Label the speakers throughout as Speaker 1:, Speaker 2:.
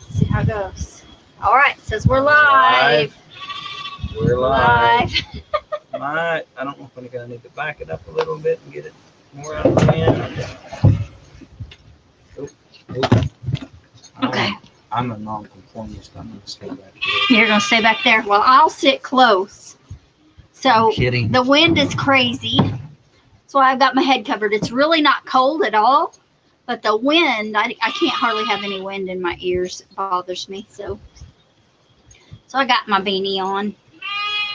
Speaker 1: See how it goes. All right, it says we're live.
Speaker 2: We're live.
Speaker 1: Live.
Speaker 2: I don't know if I'm gonna need to back it up a little bit and get it more out of the wind.
Speaker 1: Okay.
Speaker 2: I'm a non-conformist. I'm gonna stay back here.
Speaker 1: You're gonna stay back there. Well, I'll sit close. So
Speaker 2: I'm kidding.
Speaker 1: the wind is crazy. That's why I've got my head covered. It's really not cold at all, but the wind, I can't hardly have any wind in my ears. It bothers me. So I got my beanie on.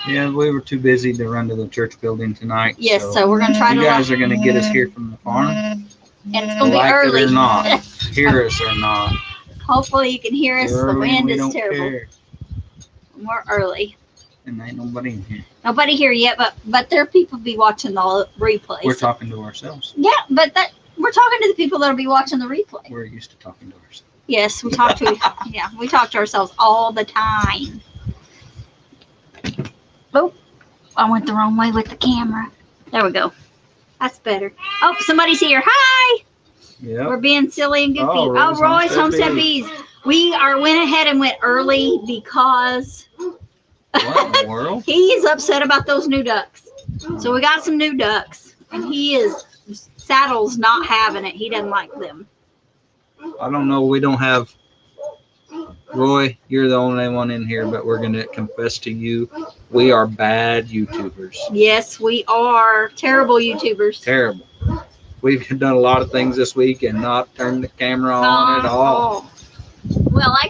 Speaker 2: Yeah, we were too busy to run to the church building tonight.
Speaker 1: Yes, so we're gonna try
Speaker 2: you
Speaker 1: to.
Speaker 2: guys are gonna get us here from the farm.
Speaker 1: And it's gonna be
Speaker 2: Like
Speaker 1: early.
Speaker 2: it or not, hear us or not.
Speaker 1: Hopefully you can hear us.
Speaker 2: Early,
Speaker 1: the wind
Speaker 2: we
Speaker 1: is
Speaker 2: don't
Speaker 1: terrible.
Speaker 2: care.
Speaker 1: We're early.
Speaker 2: And ain't nobody in here.
Speaker 1: Nobody here yet, but there are people be watching the replays.
Speaker 2: We're talking to ourselves.
Speaker 1: Yeah, but we're talking to the people that'll be watching the replay.
Speaker 2: We're used to talking to ourselves.
Speaker 1: Yes, we talk to we talk to ourselves all the time. Oh, I went the wrong way with the camera. There we go. That's better. Oh, somebody's here. Hi.
Speaker 2: Yeah.
Speaker 1: We're being silly and goofy.
Speaker 2: Oh,
Speaker 1: Roy's
Speaker 2: Homestead
Speaker 1: Homestead Bees. We went ahead and went early because
Speaker 2: What in the world?
Speaker 1: he is upset about those new ducks. So we got some new ducks, and Saddle's not having it. He doesn't like them.
Speaker 2: I don't know. We don't have. Roy, you're the only one in here, but we're going to confess to you, we are bad YouTubers.
Speaker 1: Yes, we are terrible YouTubers.
Speaker 2: Terrible. We've done a lot of things this week and not turned the camera on at all.
Speaker 1: Well, I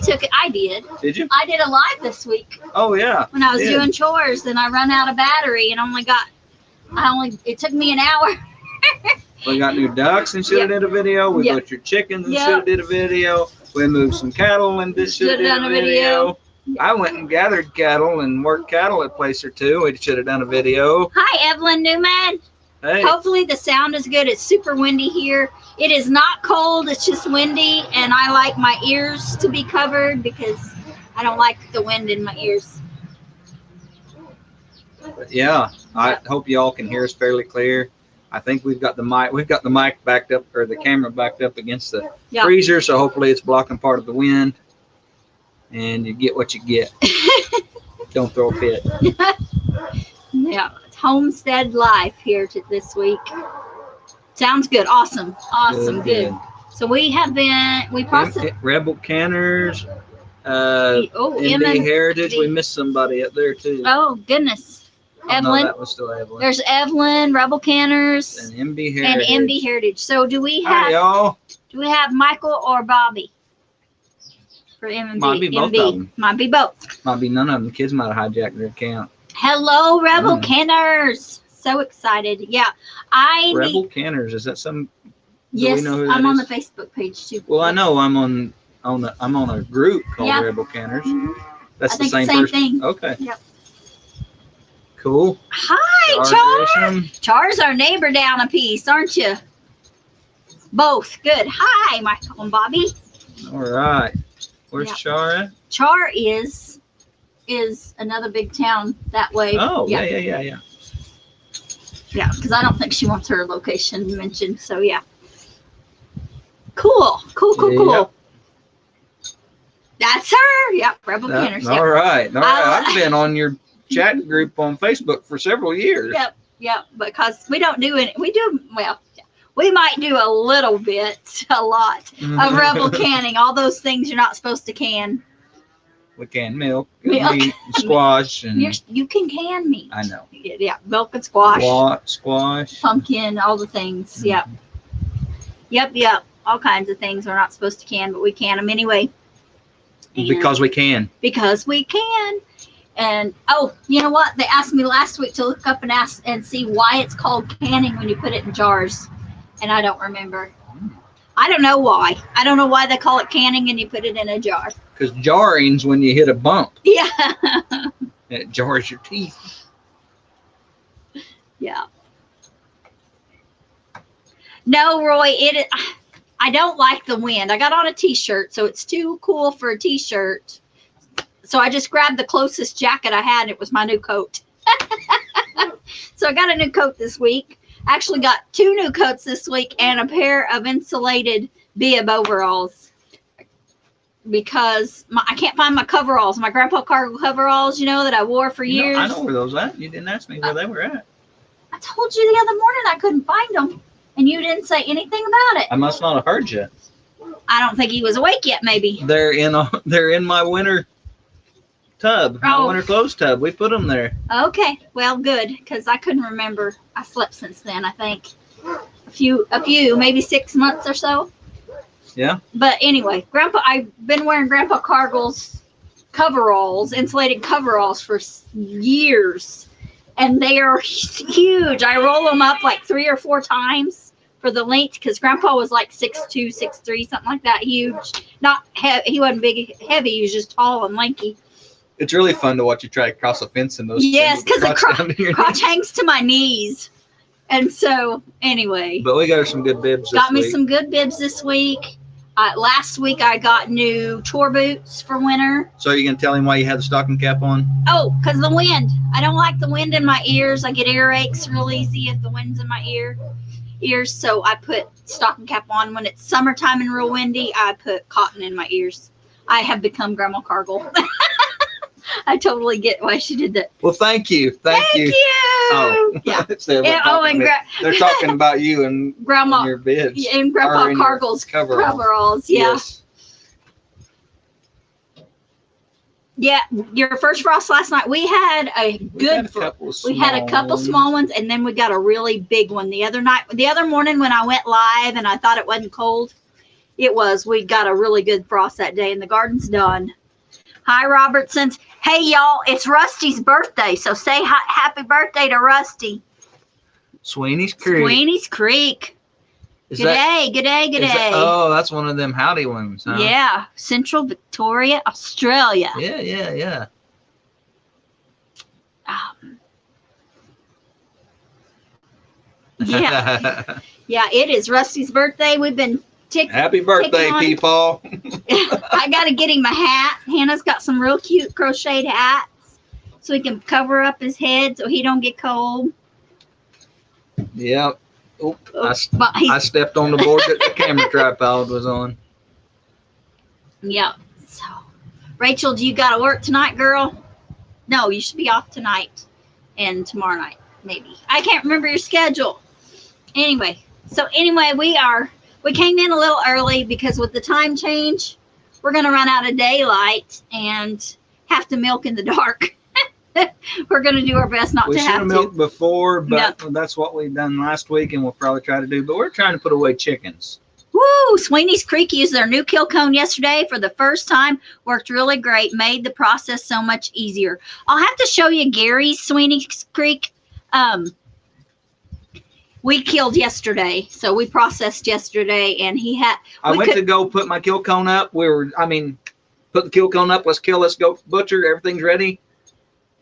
Speaker 1: did.
Speaker 2: Did you?
Speaker 1: I did a live this week
Speaker 2: Oh, yeah.
Speaker 1: when I was
Speaker 2: did.
Speaker 1: doing chores, and I run out of battery, and it took me an hour.
Speaker 2: We got new ducks and should have did a video. We butchered chickens and should have did a video. We moved some cattle and should have done a video. I went and gathered cattle and worked cattle a place or two. We should have done a video.
Speaker 1: Hi, Evelyn Newman.
Speaker 2: Hey.
Speaker 1: Hopefully the sound is good. It's super windy here. It is not cold. It's just windy, and I like my ears to be covered because I don't like the wind in my ears.
Speaker 2: But yeah, I hope y'all can hear us fairly clear. I think we've got the mic backed up, or the camera backed up against the freezer, so hopefully it's blocking part of the wind, and you get what you get. Don't throw a fit.
Speaker 1: Yeah, it's homestead life here this week. Sounds good. Awesome. Good. So we have been processed
Speaker 2: Rebel Canners, MB Heritage. We missed somebody up there too.
Speaker 1: Oh goodness. Evelyn.
Speaker 2: No, that was still Evelyn.
Speaker 1: There's Evelyn, Rebel Canners,
Speaker 2: and MB Heritage.
Speaker 1: So do we have?
Speaker 2: Hi, y'all.
Speaker 1: Do we have Michael or Bobby for M&B?
Speaker 2: Might be both of them.
Speaker 1: Might be both.
Speaker 2: Might be none of them. The kids might have hijacked their account.
Speaker 1: Hello, Rebel Canners. So excited. Yeah,
Speaker 2: Rebel Canners. Is that some?
Speaker 1: Yes,
Speaker 2: we know who
Speaker 1: I'm on
Speaker 2: is?
Speaker 1: the Facebook page too.
Speaker 2: Well, I know I'm on a group called Rebel Canners.
Speaker 1: Mm-hmm.
Speaker 2: That's
Speaker 1: I
Speaker 2: the
Speaker 1: think
Speaker 2: same person. Thing. Okay.
Speaker 1: Yep.
Speaker 2: Cool.
Speaker 1: Hi, Chars. Chars, our neighbor down a piece, aren't you? Both. Good. Hi, Michael and Bobby.
Speaker 2: All right. Where's Char at?
Speaker 1: Char is another big town that way.
Speaker 2: Oh, yeah.
Speaker 1: Yeah, because I don't think she wants her location mentioned. So yeah. Cool.
Speaker 2: Yep.
Speaker 1: That's her. Yep. Rebel Canners.
Speaker 2: All right. I've been on your chat group on Facebook for several years.
Speaker 1: Yep. Because we don't do it. We might do a little bit, a lot of rebel canning. All those things you're not supposed to can.
Speaker 2: We can milk, meat, and squash, and
Speaker 1: you can can meat.
Speaker 2: I know.
Speaker 1: Yeah, milk and squash.
Speaker 2: Squash.
Speaker 1: Pumpkin, all the things. Mm-hmm. Yep. All kinds of things we're not supposed to can, but we can them anyway.
Speaker 2: Because we can.
Speaker 1: Because we can. And you know what? They asked me last week to look up and see why it's called canning when you put it in jars, and I don't remember. I don't know why. I don't know why they call it canning and you put it in a jar.
Speaker 2: Because jarring's when you hit a bump.
Speaker 1: Yeah.
Speaker 2: It jars your teeth.
Speaker 1: Yeah. No, Roy. I don't like the wind. I got on a t-shirt, so it's too cool for a t-shirt. So I just grabbed the closest jacket I had, and it was my new coat. So I got a new coat this week. Actually got 2 new coats this week and a pair of insulated bib overalls. because I can't find my coveralls, my Grandpa cargo coveralls, that I wore for years.
Speaker 2: I know where those at. You didn't ask me where they were at.
Speaker 1: I told you the other morning I couldn't find them, and you didn't say anything about it.
Speaker 2: I must not have heard you.
Speaker 1: I don't think he was awake yet, maybe.
Speaker 2: They're in my winter tub, my winter clothes tub. We put them there.
Speaker 1: Okay, well, good, because I couldn't remember. I slept since then, I think. A few, maybe 6 months or so.
Speaker 2: Yeah.
Speaker 1: But anyway, I've been wearing Grandpa Cargill's coveralls, insulated coveralls for years. And they are huge. I roll them up like 3 or 4 times for the length, because Grandpa was like 6'2", 6'3", something like that. Huge. Not he wasn't big, heavy. He was just tall and lanky.
Speaker 2: It's really fun to watch you try to cross a fence in those.
Speaker 1: Yes, because the crotch hangs to my knees. And so, anyway.
Speaker 2: But we got her some good bibs this week.
Speaker 1: Got me some good bibs this week. Last week I got new chore boots for winter.
Speaker 2: So are you going to tell him why you had the stocking cap on?
Speaker 1: Oh, because the wind. I don't like the wind in my ears. I get earaches real easy if the wind's in my ears. So I put stocking cap on. When it's summertime and real windy, I put cotton in my ears. I have become Grandma Cargill. I totally get why she did that.
Speaker 2: Well, thank you. Thank you.
Speaker 1: Oh, yeah.
Speaker 2: They're talking about you and
Speaker 1: Grandma
Speaker 2: and your bibs.
Speaker 1: And Grandpa Cargill's coveralls. Yeah. Yes. Yeah, your first frost last night. We had a couple small ones, and then we got a really big one the other morning when I went live, and I thought it wasn't cold. It was. We got a really good frost that day, and the garden's done. Hi, Robertsons. Hey, y'all, it's Rusty's birthday, so say happy birthday to Rusty.
Speaker 2: Sweeney's Creek.
Speaker 1: Good day.
Speaker 2: Oh, that's one of them howdy ones, huh?
Speaker 1: Yeah, Central Victoria, Australia.
Speaker 2: Yeah.
Speaker 1: Yeah, it is Rusty's birthday. We've been
Speaker 2: happy birthday, people.
Speaker 1: I got to get him a hat. Hannah's got some real cute crocheted hats so he can cover up his head so he don't get cold.
Speaker 2: Yep. I stepped on the board that the camera tripod was on.
Speaker 1: Yep. So, Rachel, do you got to work tonight, girl? No, you should be off tonight and tomorrow night, maybe. I can't remember your schedule. Anyway, we came in a little early because with the time change, we're going to run out of daylight and have to milk in the dark. We're going to do our best not to have to.
Speaker 2: We should have milked before, but that's what we've done last week, and we'll probably try to do. But we're trying to put away chickens.
Speaker 1: Woo! Sweeney's Creek used their new kill cone yesterday for the first time. Worked really great. Made the process so much easier. I'll have to show you Gary's Sweeney's Creek. We killed yesterday, so we processed yesterday, and he had.
Speaker 2: I went to go put my kill cone up. Put the kill cone up. Let's go butcher. Everything's ready.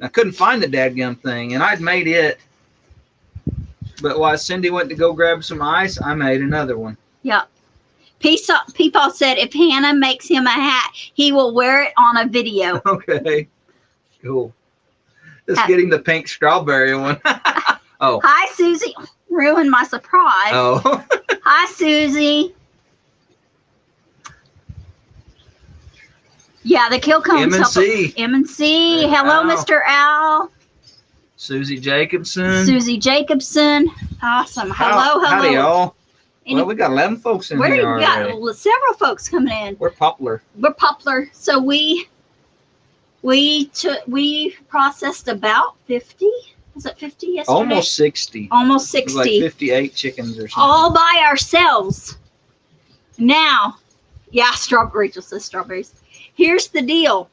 Speaker 2: I couldn't find the dadgum thing, and I'd made it. But while Cindy went to go grab some ice, I made another one.
Speaker 1: Yeah. Peepaw said if Hannah makes him a hat, he will wear it on a video.
Speaker 2: Okay. Cool. Just getting the pink strawberry one. Oh.
Speaker 1: Hi, Susie. Ruined my surprise.
Speaker 2: Oh.
Speaker 1: Hi, Susie. Yeah, the kill cones.
Speaker 2: M&C.
Speaker 1: M&C. Hello, Mr. Al.
Speaker 2: Susie Jacobson.
Speaker 1: Awesome. Hello.
Speaker 2: Howdy, y'all. Well, we got 11 folks in here already.
Speaker 1: Got several folks coming in.
Speaker 2: We're popular.
Speaker 1: So we processed about 50. Was it 50 yesterday?
Speaker 2: Almost 60.
Speaker 1: Almost 60.
Speaker 2: Like 58 chickens or something.
Speaker 1: All by ourselves. Now, yeah, Rachel says strawberries. Here's the deal.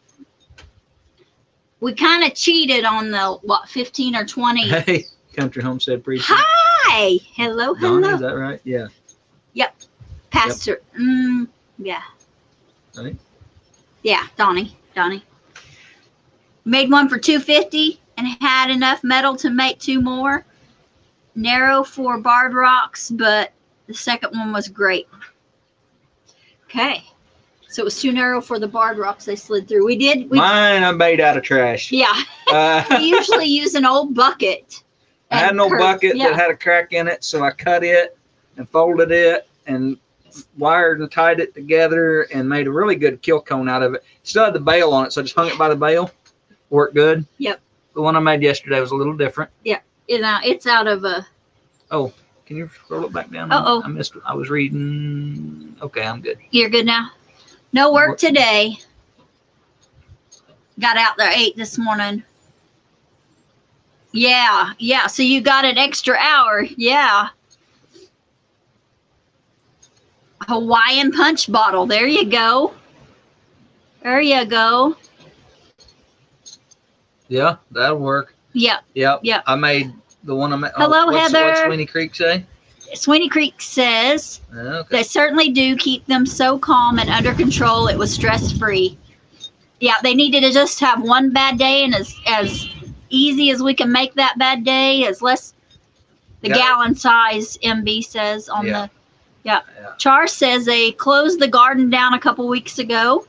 Speaker 1: We kind of cheated on the, 15 or 20.
Speaker 2: Hey, Country Homestead Preacher.
Speaker 1: Hi. Hello.
Speaker 2: Donnie, is that right? Yeah.
Speaker 1: Yep. Pastor. Yep. Yeah.
Speaker 2: Right?
Speaker 1: Yeah, Donnie. Made one for $2.50 and had enough metal to make 2 more. Narrow for barred rocks, but the second one was great. Okay. So it was too narrow for the barred rocks they slid through. Mine
Speaker 2: I made out of trash.
Speaker 1: Yeah. We usually use an old bucket.
Speaker 2: I had no bucket that had a crack in it, so I cut it and folded it and wired and tied it together and made a really good kill cone out of it. Still had the bail on it, so I just hung it by the bail. Worked good.
Speaker 1: Yep.
Speaker 2: The one I made yesterday was a little different.
Speaker 1: Yeah. It's out of a.
Speaker 2: Oh, can you scroll it back down?
Speaker 1: Uh-oh.
Speaker 2: I missed it. I was reading. Okay, I'm good.
Speaker 1: You're good now? No work today. Got out there 8 this morning. Yeah. So you got an extra hour. Yeah. Hawaiian punch bottle. There you go. There you go.
Speaker 2: Yeah, that'll work.
Speaker 1: Yep.
Speaker 2: Yep. I made the one I made.
Speaker 1: Hello, Heather.
Speaker 2: What's Sweeney Creek say?
Speaker 1: Sweeney Creek says they certainly do keep them so calm and under control. It was stress-free. Yeah, they needed to just have one bad day, and as easy as we can make that bad day, as less the gallon size, MB says on the. Yeah. Chores says they closed the garden down a couple weeks ago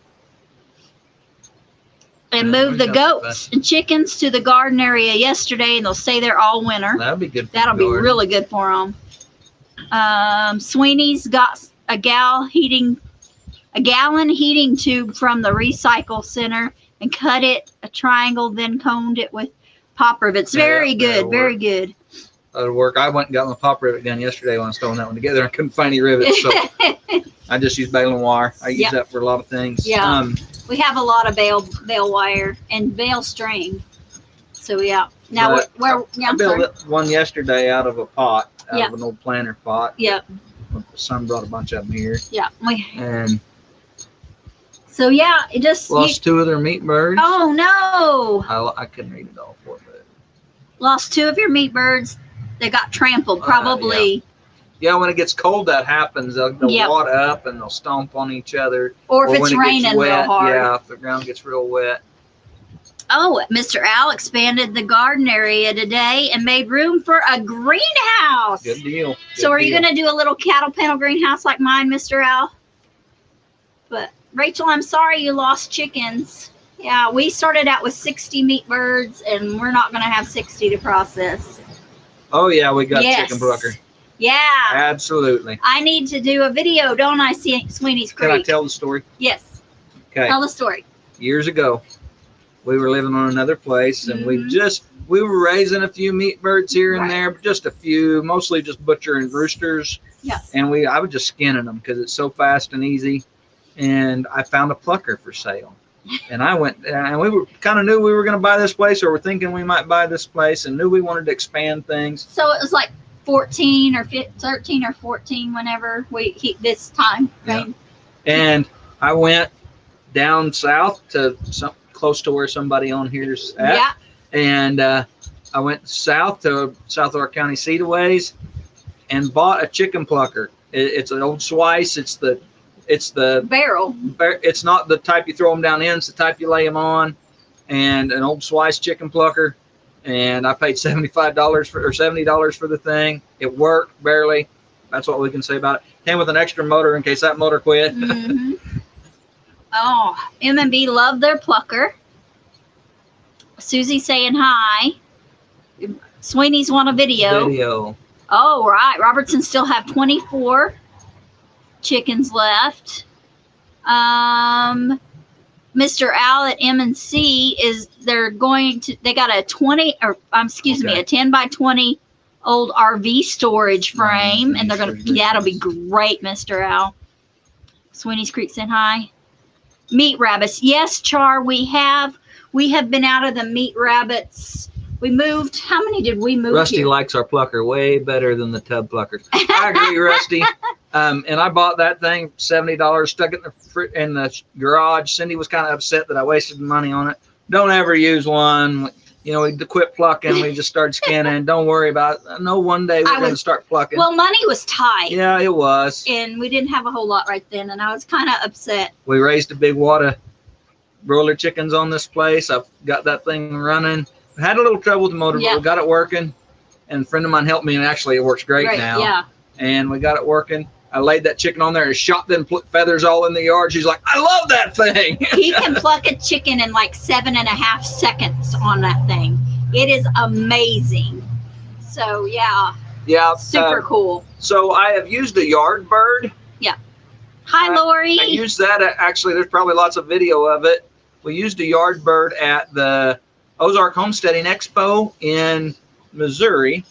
Speaker 1: and moved the goats and chickens to the garden area yesterday, and they'll stay there all winter.
Speaker 2: That'll be good.
Speaker 1: That'll be really good for them. Sweeney's got a gallon heating tube from the recycle center and cut it a triangle, then coned it with pop rivets. Very good. Very good.
Speaker 2: That'll work. I went and got my pop rivet gun yesterday when I was throwing that one together. I couldn't find any rivets, so I just used baling wire. I use that for a lot of things.
Speaker 1: Yeah. We have a lot of bale wire and bale string. So yeah. Now
Speaker 2: I built one yesterday out of a pot, out of an old planter pot.
Speaker 1: Yep.
Speaker 2: My son brought a bunch of them here.
Speaker 1: Yeah.
Speaker 2: And
Speaker 1: so yeah, it just
Speaker 2: lost 2 of their meat birds.
Speaker 1: Oh no!
Speaker 2: I couldn't read it all for it. But
Speaker 1: lost 2 of your meat birds. They got trampled, probably.
Speaker 2: Yeah, when it gets cold, that happens. They'll wad up and they'll stomp on each other.
Speaker 1: Or if it's raining real hard.
Speaker 2: Yeah, if the ground gets real wet.
Speaker 1: Oh, Mr. Al expanded the garden area today and made room for a greenhouse.
Speaker 2: Good deal.
Speaker 1: So are you going to do a little cattle panel greenhouse like mine, Mr. Al? But Rachel, I'm sorry you lost chickens. Yeah, we started out with 60 meat birds, and we're not going to have 60 to process.
Speaker 2: Oh, yeah, we got chicken plucker.
Speaker 1: Yeah.
Speaker 2: Absolutely.
Speaker 1: I need to do a video, don't I, Sweeney's Creek?
Speaker 2: Can I tell the story?
Speaker 1: Yes.
Speaker 2: Okay.
Speaker 1: Tell the story.
Speaker 2: Years ago, we were living on another place, and we were raising a few meat birds here and there, but just a few, mostly just butcher and roosters.
Speaker 1: Yeah.
Speaker 2: And I was just skinning them because it's so fast and easy. And I found a plucker for sale. And I went, and we kind of knew we were going to buy this place, or we're thinking we might buy this place, and knew we wanted to expand things.
Speaker 1: So it was like 14 or 13 or 14 whenever this time. Right?
Speaker 2: Yeah. And I went down south to close to where somebody on here's at.
Speaker 1: Yeah.
Speaker 2: And I went south to South Orange County seat a ways and bought a chicken plucker. It's an old Swice. It's the
Speaker 1: barrel.
Speaker 2: It's not the type you throw them down in. It's the type you lay them on. And an old Swice chicken plucker. And I paid $70 for the thing. It worked barely. That's what we can say about it. Came with an extra motor in case that motor quit.
Speaker 1: Mm-hmm. Oh, M&B love their plucker. Susie saying hi. Sweeney's want a video. Oh, right. Robertson still have 24 chickens left. Mr. Al at M&C they got a 10 by 20 old RV storage frame, and that'll be great, Mr. Al. Sweeney's Creek saying hi. Meat rabbits. Yes, Char, we have been out of the meat rabbits. We moved. How many did we move?
Speaker 2: Rusty
Speaker 1: here?
Speaker 2: likes our plucker way better than the tub pluckers. I agree, Rusty. And I bought that thing $70, stuck it in the garage. Cindy was kind of upset that I wasted money on it. Don't ever use one. You know, we quit plucking. We just started skinning. Don't worry about it. I know one day we're going to start plucking.
Speaker 1: Well, money was tight.
Speaker 2: Yeah, it was.
Speaker 1: And we didn't have a whole lot right then, and I was kind of upset.
Speaker 2: We raised a big wad of broiler chickens on this place. I've got that thing running. I had a little trouble with the motor, but we got it working. And a friend of mine helped me, and actually it works great now. Yeah. And we got it working. I laid that chicken on there and shot them feathers all in the yard. She's like, I love that thing.
Speaker 1: He can pluck a chicken in like 7.5 seconds on that thing. It is amazing. So, yeah.
Speaker 2: Yeah.
Speaker 1: Super cool.
Speaker 2: So I have used a yard bird.
Speaker 1: Yeah. Hi, Lori.
Speaker 2: I used that. Actually, there's probably lots of video of it. We used a yard bird at the Ozark Homesteading Expo in Missouri,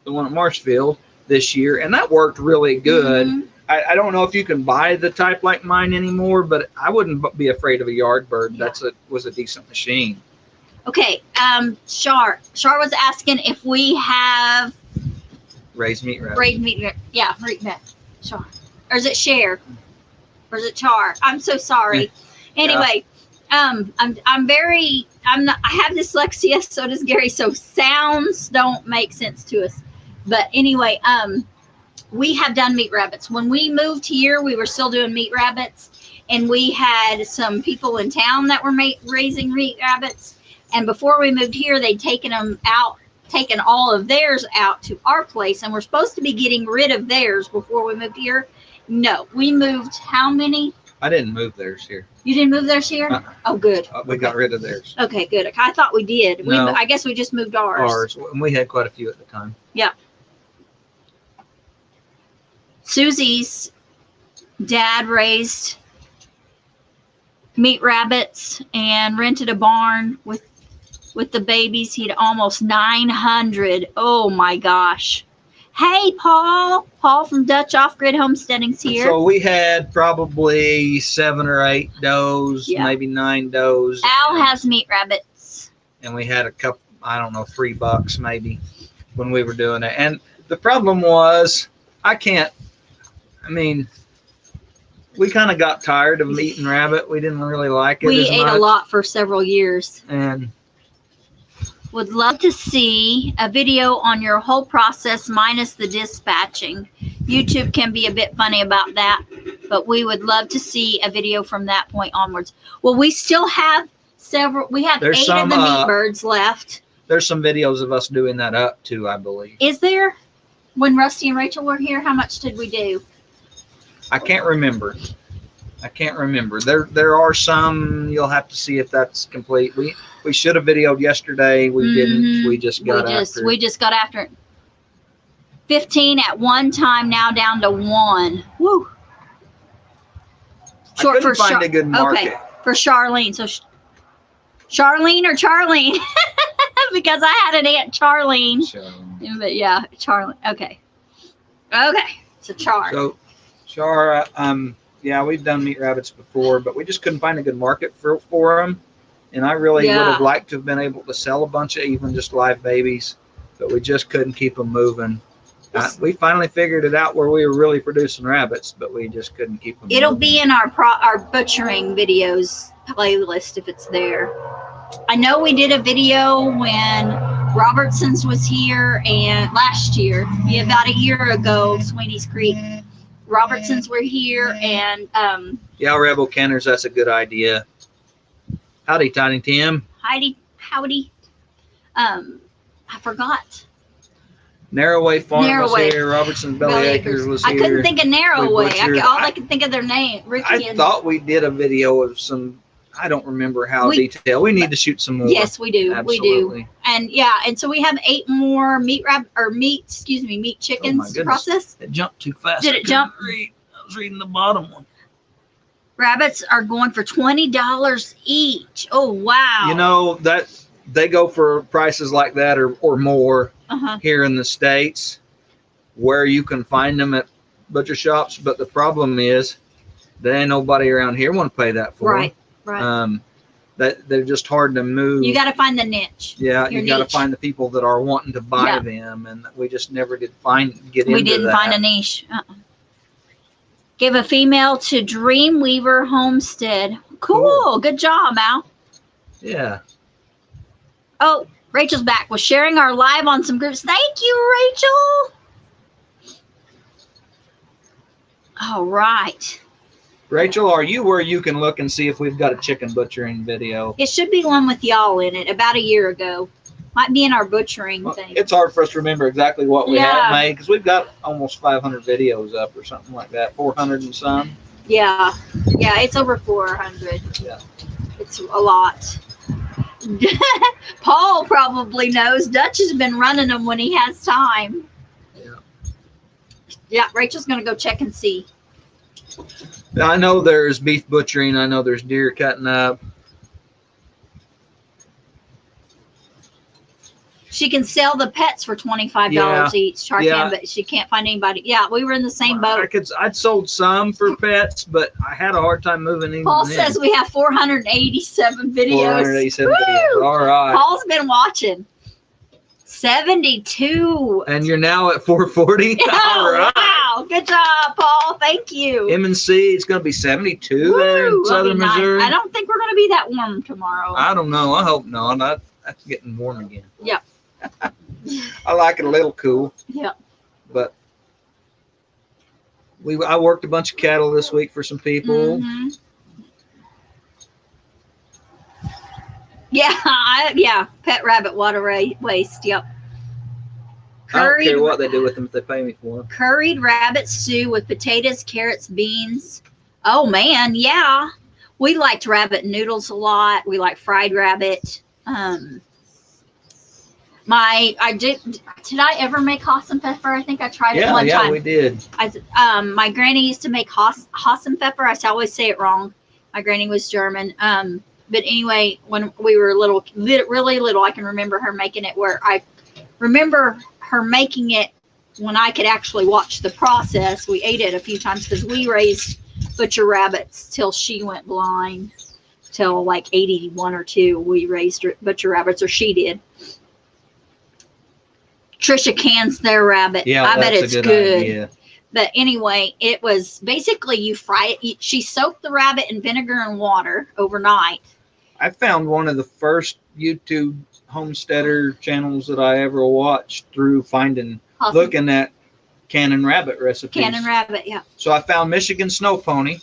Speaker 2: the one at Marshfield this year, and that worked really good.
Speaker 1: Mhm.
Speaker 2: I don't know if you can buy the type like mine anymore, but I wouldn't be afraid of a yard bird.
Speaker 1: Yeah.
Speaker 2: Was a decent machine.
Speaker 1: Okay, Char was asking if we have
Speaker 2: Raised meat rabbit.
Speaker 1: raised meat. Yeah, Char, or is it Cher, or is it Char? I'm so sorry. Anyway, I have dyslexia, so does Gary. So sounds don't make sense to us. But anyway, we have done meat rabbits. When we moved here, we were still doing meat rabbits, and we had some people in town that were raising meat rabbits. And before we moved here, they'd taken all of theirs out to our place, and we're supposed to be getting rid of theirs before we moved here. No, we moved how many?
Speaker 2: I didn't move theirs here.
Speaker 1: You didn't move theirs here? Oh, good.
Speaker 2: We got rid of theirs.
Speaker 1: Okay, good. I thought we did.
Speaker 2: No.
Speaker 1: I guess we just moved ours.
Speaker 2: And we had quite a few at the time.
Speaker 1: Yeah. Susie's dad raised meat rabbits and rented a barn with the babies. He had almost 900. Oh my gosh. Hey, Paul from Dutch Off-Grid Homesteading's here.
Speaker 2: So we had probably 7 or 8 does,
Speaker 1: Yeah.
Speaker 2: maybe 9 does.
Speaker 1: Al has meat rabbits.
Speaker 2: And we had a couple, I don't know, $3 maybe when we were doing it. And the problem was, we kind of got tired of eating rabbit. We didn't really like it.
Speaker 1: We
Speaker 2: as
Speaker 1: ate
Speaker 2: much.
Speaker 1: a lot for several years.
Speaker 2: And
Speaker 1: Would love to see a video on your whole process minus the dispatching. YouTube can be a bit funny about that, but we would love to see a video from that point onwards. Well, we still have several. We have
Speaker 2: There's
Speaker 1: 8
Speaker 2: some,
Speaker 1: of the meat birds left.
Speaker 2: there's some videos of us doing that up too, I believe.
Speaker 1: Is there? When Rusty and Rachel were here, how much did we do?
Speaker 2: I can't remember. There are some. You'll have to see if that's complete. We should have videoed yesterday. We didn't. We just got after it.
Speaker 1: We just got after it. 15 at one time, now down to 1. Woo.
Speaker 2: I couldn't find a good market.
Speaker 1: Okay, for Charlene. So Charlene or Charlene? Because I had an Aunt Charlene. But yeah, Charlene. Okay. So Char.
Speaker 2: So Char, yeah, we've done meat rabbits before, but we just couldn't find a good market for them. And I really would have liked to have been able to sell a bunch of even just live babies, but we just couldn't keep them moving. We finally figured it out where we were really producing rabbits, but we just couldn't keep them
Speaker 1: It'll
Speaker 2: moving.
Speaker 1: be in our butchering videos playlist if it's there. I know we did a video when Robertson's was here, and last year, about a year ago, Sweeney's Creek. Robertson's were here, and
Speaker 2: Yeah, Rebel Kenners, that's a good idea. Howdy, Tiny Tim.
Speaker 1: howdy. I forgot.
Speaker 2: Narrowway Farm was
Speaker 1: Narrowway.
Speaker 2: here. Robertson Belly Acres was
Speaker 1: I
Speaker 2: here.
Speaker 1: couldn't think of Narrowway.
Speaker 2: butchered-
Speaker 1: All I could think of their name. Ricky
Speaker 2: I
Speaker 1: and
Speaker 2: thought we did a video of some. I don't remember how detailed. We need to shoot some more.
Speaker 1: yes, we do.
Speaker 2: Absolutely.
Speaker 1: We do. And yeah, and so we have 8 more meat chickens to process.
Speaker 2: It jumped too fast.
Speaker 1: Did it jump?
Speaker 2: I was reading the bottom one.
Speaker 1: Rabbits are going for $20 each. Oh wow.
Speaker 2: You know that they go for prices like that or more here in the States, where you can find them at butcher shops. But the problem is, there ain't nobody around here want to pay that for them.
Speaker 1: Right.
Speaker 2: That they're just hard to move.
Speaker 1: You got to find the niche.
Speaker 2: Yeah,
Speaker 1: your
Speaker 2: you got to
Speaker 1: niche.
Speaker 2: find the people that are wanting to buy them, and we just never did get into
Speaker 1: We didn't
Speaker 2: that.
Speaker 1: find a niche. Give a female to Dreamweaver Homestead. Cool. Good job, Al.
Speaker 2: Yeah.
Speaker 1: Oh, Rachel's back. Was sharing our live on some groups. Thank you, Rachel. All right.
Speaker 2: Rachel, are you where you can look and see if we've got a chicken butchering video?
Speaker 1: It should be one with y'all in it about a year ago. Might be in our butchering thing.
Speaker 2: It's hard for us to remember exactly what we have made because we've got almost 500 videos up or something like that, 400 and some.
Speaker 1: Yeah, it's over 400.
Speaker 2: Yeah.
Speaker 1: It's a lot. Paul probably knows. Dutch has been running them when he has time.
Speaker 2: Yeah.
Speaker 1: Yeah, Rachel's going to go check and see.
Speaker 2: I know there's beef butchering. I know there's deer cutting up.
Speaker 1: She can sell the pets for $25 each, but she can't find anybody. Yeah, we were in the same boat.
Speaker 2: I'd sold some for pets, but I had a hard time moving in.
Speaker 1: Paul says we have 487 videos.
Speaker 2: 487 videos. All right.
Speaker 1: Paul's been watching. 72.
Speaker 2: And you're now at 440?
Speaker 1: All right. Wow. Good job, Paul. Thank you.
Speaker 2: M&C, it's going to be 72 there in southern Missouri.
Speaker 1: I don't think we're going to be that warm tomorrow.
Speaker 2: I don't know. I hope not. That's getting warm again.
Speaker 1: Yep.
Speaker 2: I like it a little cool.
Speaker 1: Yep.
Speaker 2: But I worked a bunch of cattle this week for some people.
Speaker 1: Mm-hmm. Yeah, pet rabbit water waste. Yep.
Speaker 2: I don't care what they do with them if they pay me for them.
Speaker 1: Curried rabbit stew with potatoes, carrots, beans. Oh man, yeah. We liked rabbit noodles a lot. We like fried rabbit. Did I ever make Hossam pepper? I think I tried it one time.
Speaker 2: Yeah, we did.
Speaker 1: My granny used to make Hossam pepper. I always say it wrong. My granny was German. But anyway, when we were really little, I can remember her making it where I remember her making it when I could actually watch the process. We ate it a few times because we raised butcher rabbits till she went blind. Till like 81 or 2, we raised butcher rabbits, or she did. Trisha cans their rabbit.
Speaker 2: Yeah,
Speaker 1: I bet it's good.
Speaker 2: Idea.
Speaker 1: But anyway, it was basically you fry it. She soaked the rabbit in vinegar and water overnight.
Speaker 2: I found one of the first YouTube homesteader channels that I ever watched through looking at canning rabbit recipes.
Speaker 1: Canning rabbit, yeah.
Speaker 2: So I found Michigan Snow Pony,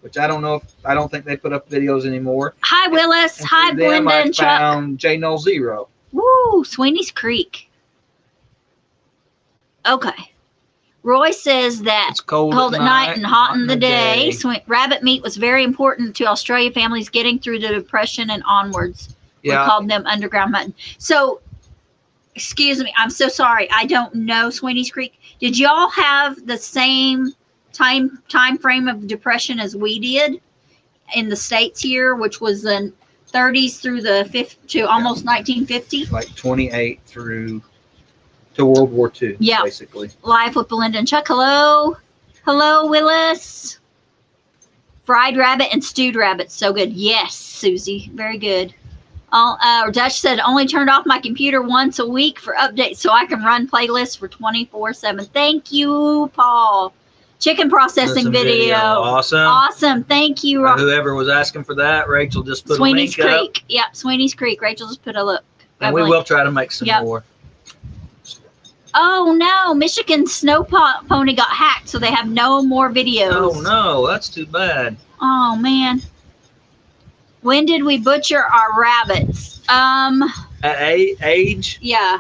Speaker 2: which I don't think they put up videos anymore.
Speaker 1: Hi, Willis. Hi, Glenda and Chuck.
Speaker 2: I found J-Null Zero.
Speaker 1: Woo, Sweeney's Creek. Okay. Roy says that
Speaker 2: it's cold
Speaker 1: at night and hot in the day. Rabbit meat was very important to Australia families getting through the Depression and onwards. Yeah. We called them underground mutton. So, excuse me, I'm so sorry. I don't know Sweeney's Creek. Did y'all have the same time frame of Depression as we did in the States here, which was the 30s through the 50s to almost 1950?
Speaker 2: Like 28 through to World War II, basically.
Speaker 1: Live with Belinda and Chuck. Hello. Hello, Willis. Fried rabbit and stewed rabbit. So good. Yes, Susie. Very good. Dutch said, only turned off my computer once a week for updates so I can run playlists for 24/7. Thank you, Paul. Chicken processing video.
Speaker 2: Awesome.
Speaker 1: Awesome. Thank you.
Speaker 2: Whoever was asking for that, Rachel just put
Speaker 1: Sweeney's
Speaker 2: a link
Speaker 1: Creek. Up. Yep, Sweeney's Creek. Rachel just put a look.
Speaker 2: And we will try to make some more.
Speaker 1: Oh no, Michigan Snow Pony got hacked, so they have no more videos.
Speaker 2: Oh no, that's too bad.
Speaker 1: Oh man. When did we butcher our rabbits?
Speaker 2: At age?
Speaker 1: Yeah.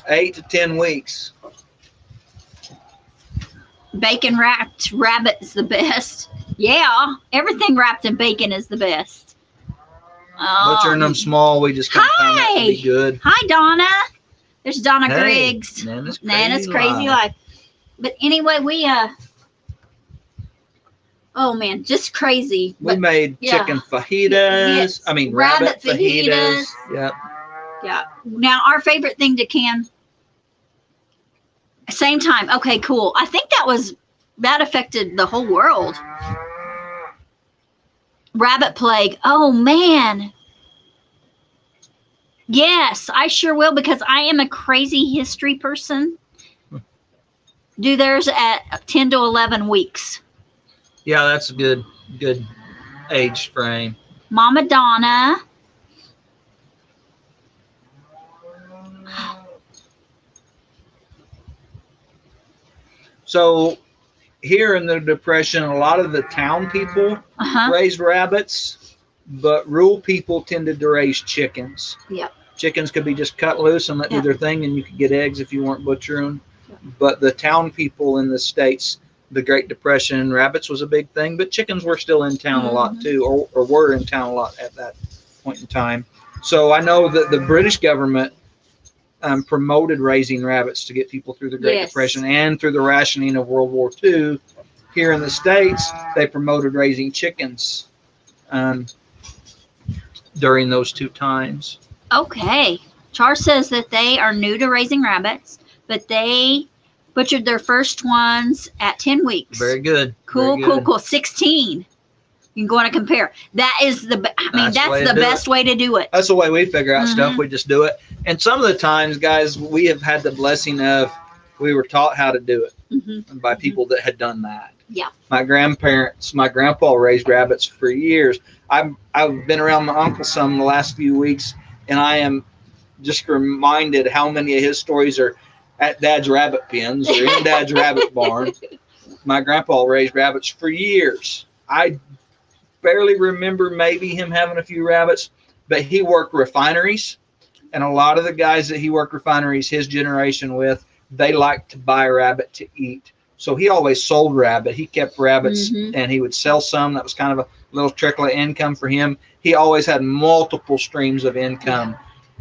Speaker 2: 8 to 10 weeks.
Speaker 1: Bacon wrapped rabbit is the best. Yeah, everything wrapped in bacon is the best.
Speaker 2: Butchering them small, we just kind of found that to be good.
Speaker 1: Hi, Donna. There's Donna Griggs.
Speaker 2: Nana's
Speaker 1: Crazy Life. But anyway, oh man, just crazy.
Speaker 2: We made chicken fajitas.
Speaker 1: Yes.
Speaker 2: I mean, rabbit fajitas.
Speaker 1: Yep. Yeah. Now, our favorite thing to can. Same time. Okay, cool. I think that affected the whole world. Rabbit plague. Oh man. Yes, I sure will, because I am a crazy history person. Do theirs at 10 to 11 weeks.
Speaker 2: Yeah, that's a good age frame.
Speaker 1: Mama Donna.
Speaker 2: So here in the Depression, a lot of the town people raised rabbits, but rural people tended to raise chickens.
Speaker 1: Yep.
Speaker 2: Chickens could be just cut loose and let do their thing, and you could get eggs if you weren't butchering. Yep. But the town people in the States, the Great Depression, rabbits was a big thing, but chickens were still in town a lot too, or were in town a lot at that point in time. So I know that the British government promoted raising rabbits to get people through the Great
Speaker 1: Yes.
Speaker 2: Depression and through the rationing of World War II. Here in the States, they promoted raising chickens during those 2 times.
Speaker 1: Okay. Char says that they are new to raising rabbits, but they butchered their first ones at 10 weeks.
Speaker 2: Very good.
Speaker 1: Cool,
Speaker 2: Very
Speaker 1: cool,
Speaker 2: good.
Speaker 1: cool. 16. You can go on and compare. That is the
Speaker 2: That's
Speaker 1: the best way to do it.
Speaker 2: That's the way we figure out stuff.
Speaker 1: Mhm.
Speaker 2: We just do it. And some of the times, guys, we have had the blessing of we were taught how to do it
Speaker 1: Mhm.
Speaker 2: by people that had done that.
Speaker 1: Yeah.
Speaker 2: My grandpa raised rabbits for years. I've been around my uncle some the last few weeks, and I am just reminded how many of his stories are at Dad's rabbit pens or in Dad's rabbit barn. My grandpa raised rabbits for years. I barely remember maybe him having a few rabbits, but he worked refineries, and a lot of the guys that he worked refineries, his generation with, they liked to buy rabbit to eat. So he always sold rabbit. He kept rabbits, and he would sell some. That was kind of a little trickle of income for him. He always had multiple streams of income.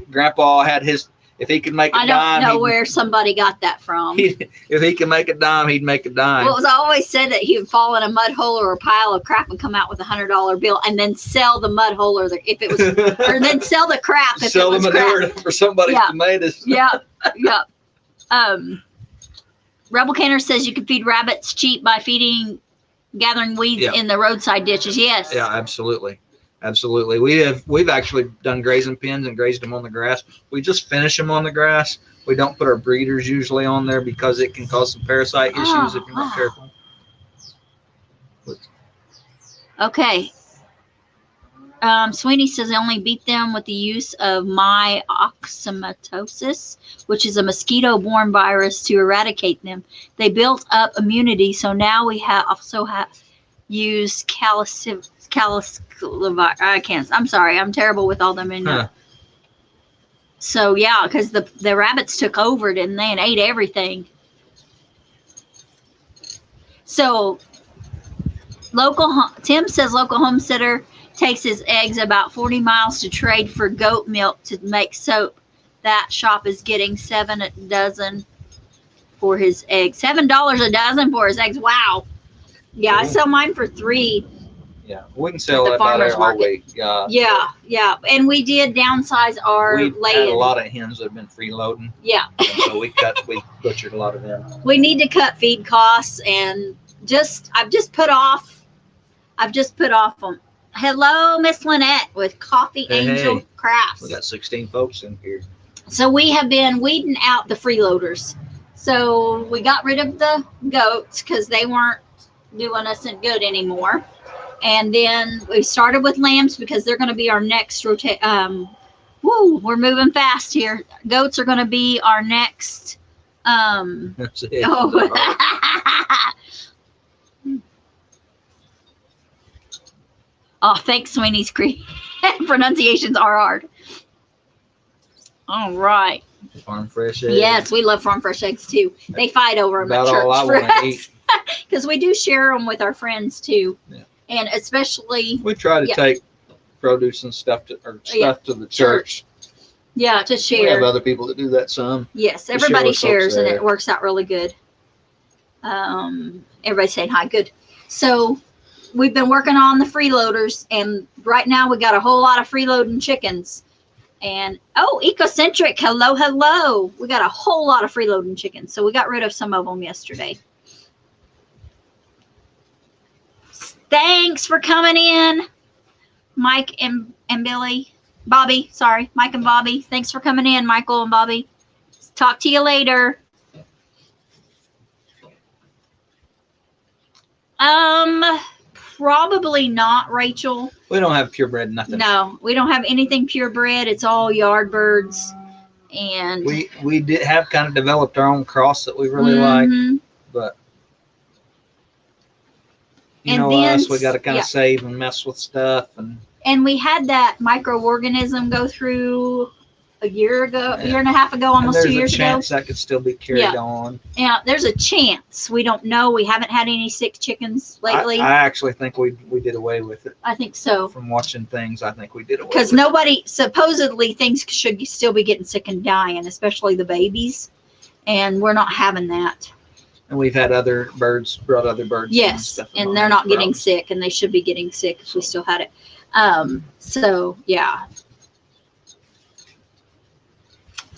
Speaker 2: Grandpa had his, if he could make a dime.
Speaker 1: I don't know where somebody got that from.
Speaker 2: If he could make a dime, he'd make a dime.
Speaker 1: Well, it was always said that he would fall in a mud hole or a pile of crap and come out with $100 bill, and then sell the mud hole or then sell the crap if
Speaker 2: sell
Speaker 1: it was
Speaker 2: the manure
Speaker 1: crap.
Speaker 2: for somebody's tomatoes.
Speaker 1: Yeah. Rebel Canner says you can feed rabbits cheap by gathering weeds in the roadside ditches. Yes.
Speaker 2: Yeah, absolutely. Absolutely. We've actually done grazing pens and grazed them on the grass. We just finish them on the grass. We don't put our breeders usually on there because it can cause some parasite issues if you're not careful.
Speaker 1: Okay. Sweeney says I only beat them with the use of myxomatosis, which is a mosquito-borne virus, to eradicate them. They built up immunity, so now we also have used I'm sorry, I'm terrible with all them in there. So yeah, because the rabbits took over, didn't they, and ate everything. So Tim says local homesteader takes his eggs about 40 miles to trade for goat milk to make soap. That shop is getting $7 a dozen for his eggs. $7 a dozen for his eggs. Wow. Yeah, I sell mine for $3.
Speaker 2: Yeah, we can sell that by there all week.
Speaker 1: Yeah. And we did downsize our
Speaker 2: laying. We had a lot of hens that have been freeloading.
Speaker 1: Yeah.
Speaker 2: So we butchered a lot of them.
Speaker 1: We need to cut feed costs, and I've just put off them. Hello, Miss Lynette with Coffee Angel Crafts.
Speaker 2: We got 16 folks in here.
Speaker 1: So we have been weeding out the freeloaders. So we got rid of the goats because they weren't doing us any good anymore. And then we started with lambs because they're going to be our next we're moving fast here. Goats are going to be our next.
Speaker 2: That's it.
Speaker 1: Oh, thanks, Sweeney's Creek. Pronunciations are hard. All right.
Speaker 2: Farm fresh eggs.
Speaker 1: Yes, we love farm fresh eggs too. They fight over them
Speaker 2: About
Speaker 1: at church
Speaker 2: all I
Speaker 1: for
Speaker 2: want to
Speaker 1: us
Speaker 2: eat.
Speaker 1: because we do share them with our friends too.
Speaker 2: Yeah.
Speaker 1: And especially
Speaker 2: we try to take produce and stuff to the church.
Speaker 1: Yeah, to share.
Speaker 2: We have other people that do that some.
Speaker 1: Yes, everybody shares and it works out really good. Everybody's saying hi. Good. So we've been working on the freeloaders, and right now we got a whole lot of freeloading chickens. And Ecocentric, hello. We got a whole lot of freeloading chickens. So we got rid of some of them yesterday. Thanks for coming in, Mike and Billy. Bobby, sorry. Mike and Bobby. Thanks for coming in, Michael and Bobby. Talk to you later. Probably not, Rachel.
Speaker 2: We don't have purebred nothing.
Speaker 1: No, we don't have anything purebred. It's all yard birds. And
Speaker 2: we did have kind of developed our own cross that we really like, but you know us, we got to kind of save and mess with stuff, and
Speaker 1: we had that microorganism go through year ago, a year and a half ago, almost 2 years
Speaker 2: There's a
Speaker 1: ago.
Speaker 2: chance that could still be carried on.
Speaker 1: Yeah, there's a chance. We don't know. We haven't had any sick chickens lately.
Speaker 2: I actually think we did away with it.
Speaker 1: I think so.
Speaker 2: From watching things, I think we did away with it.
Speaker 1: Because nobody, supposedly things should still be getting sick and dying, especially the babies. And we're not having that.
Speaker 2: And we've had other birds, brought other birds.
Speaker 1: Yes, and they're not getting sick, and they should be getting sick if we still had it. So, yeah.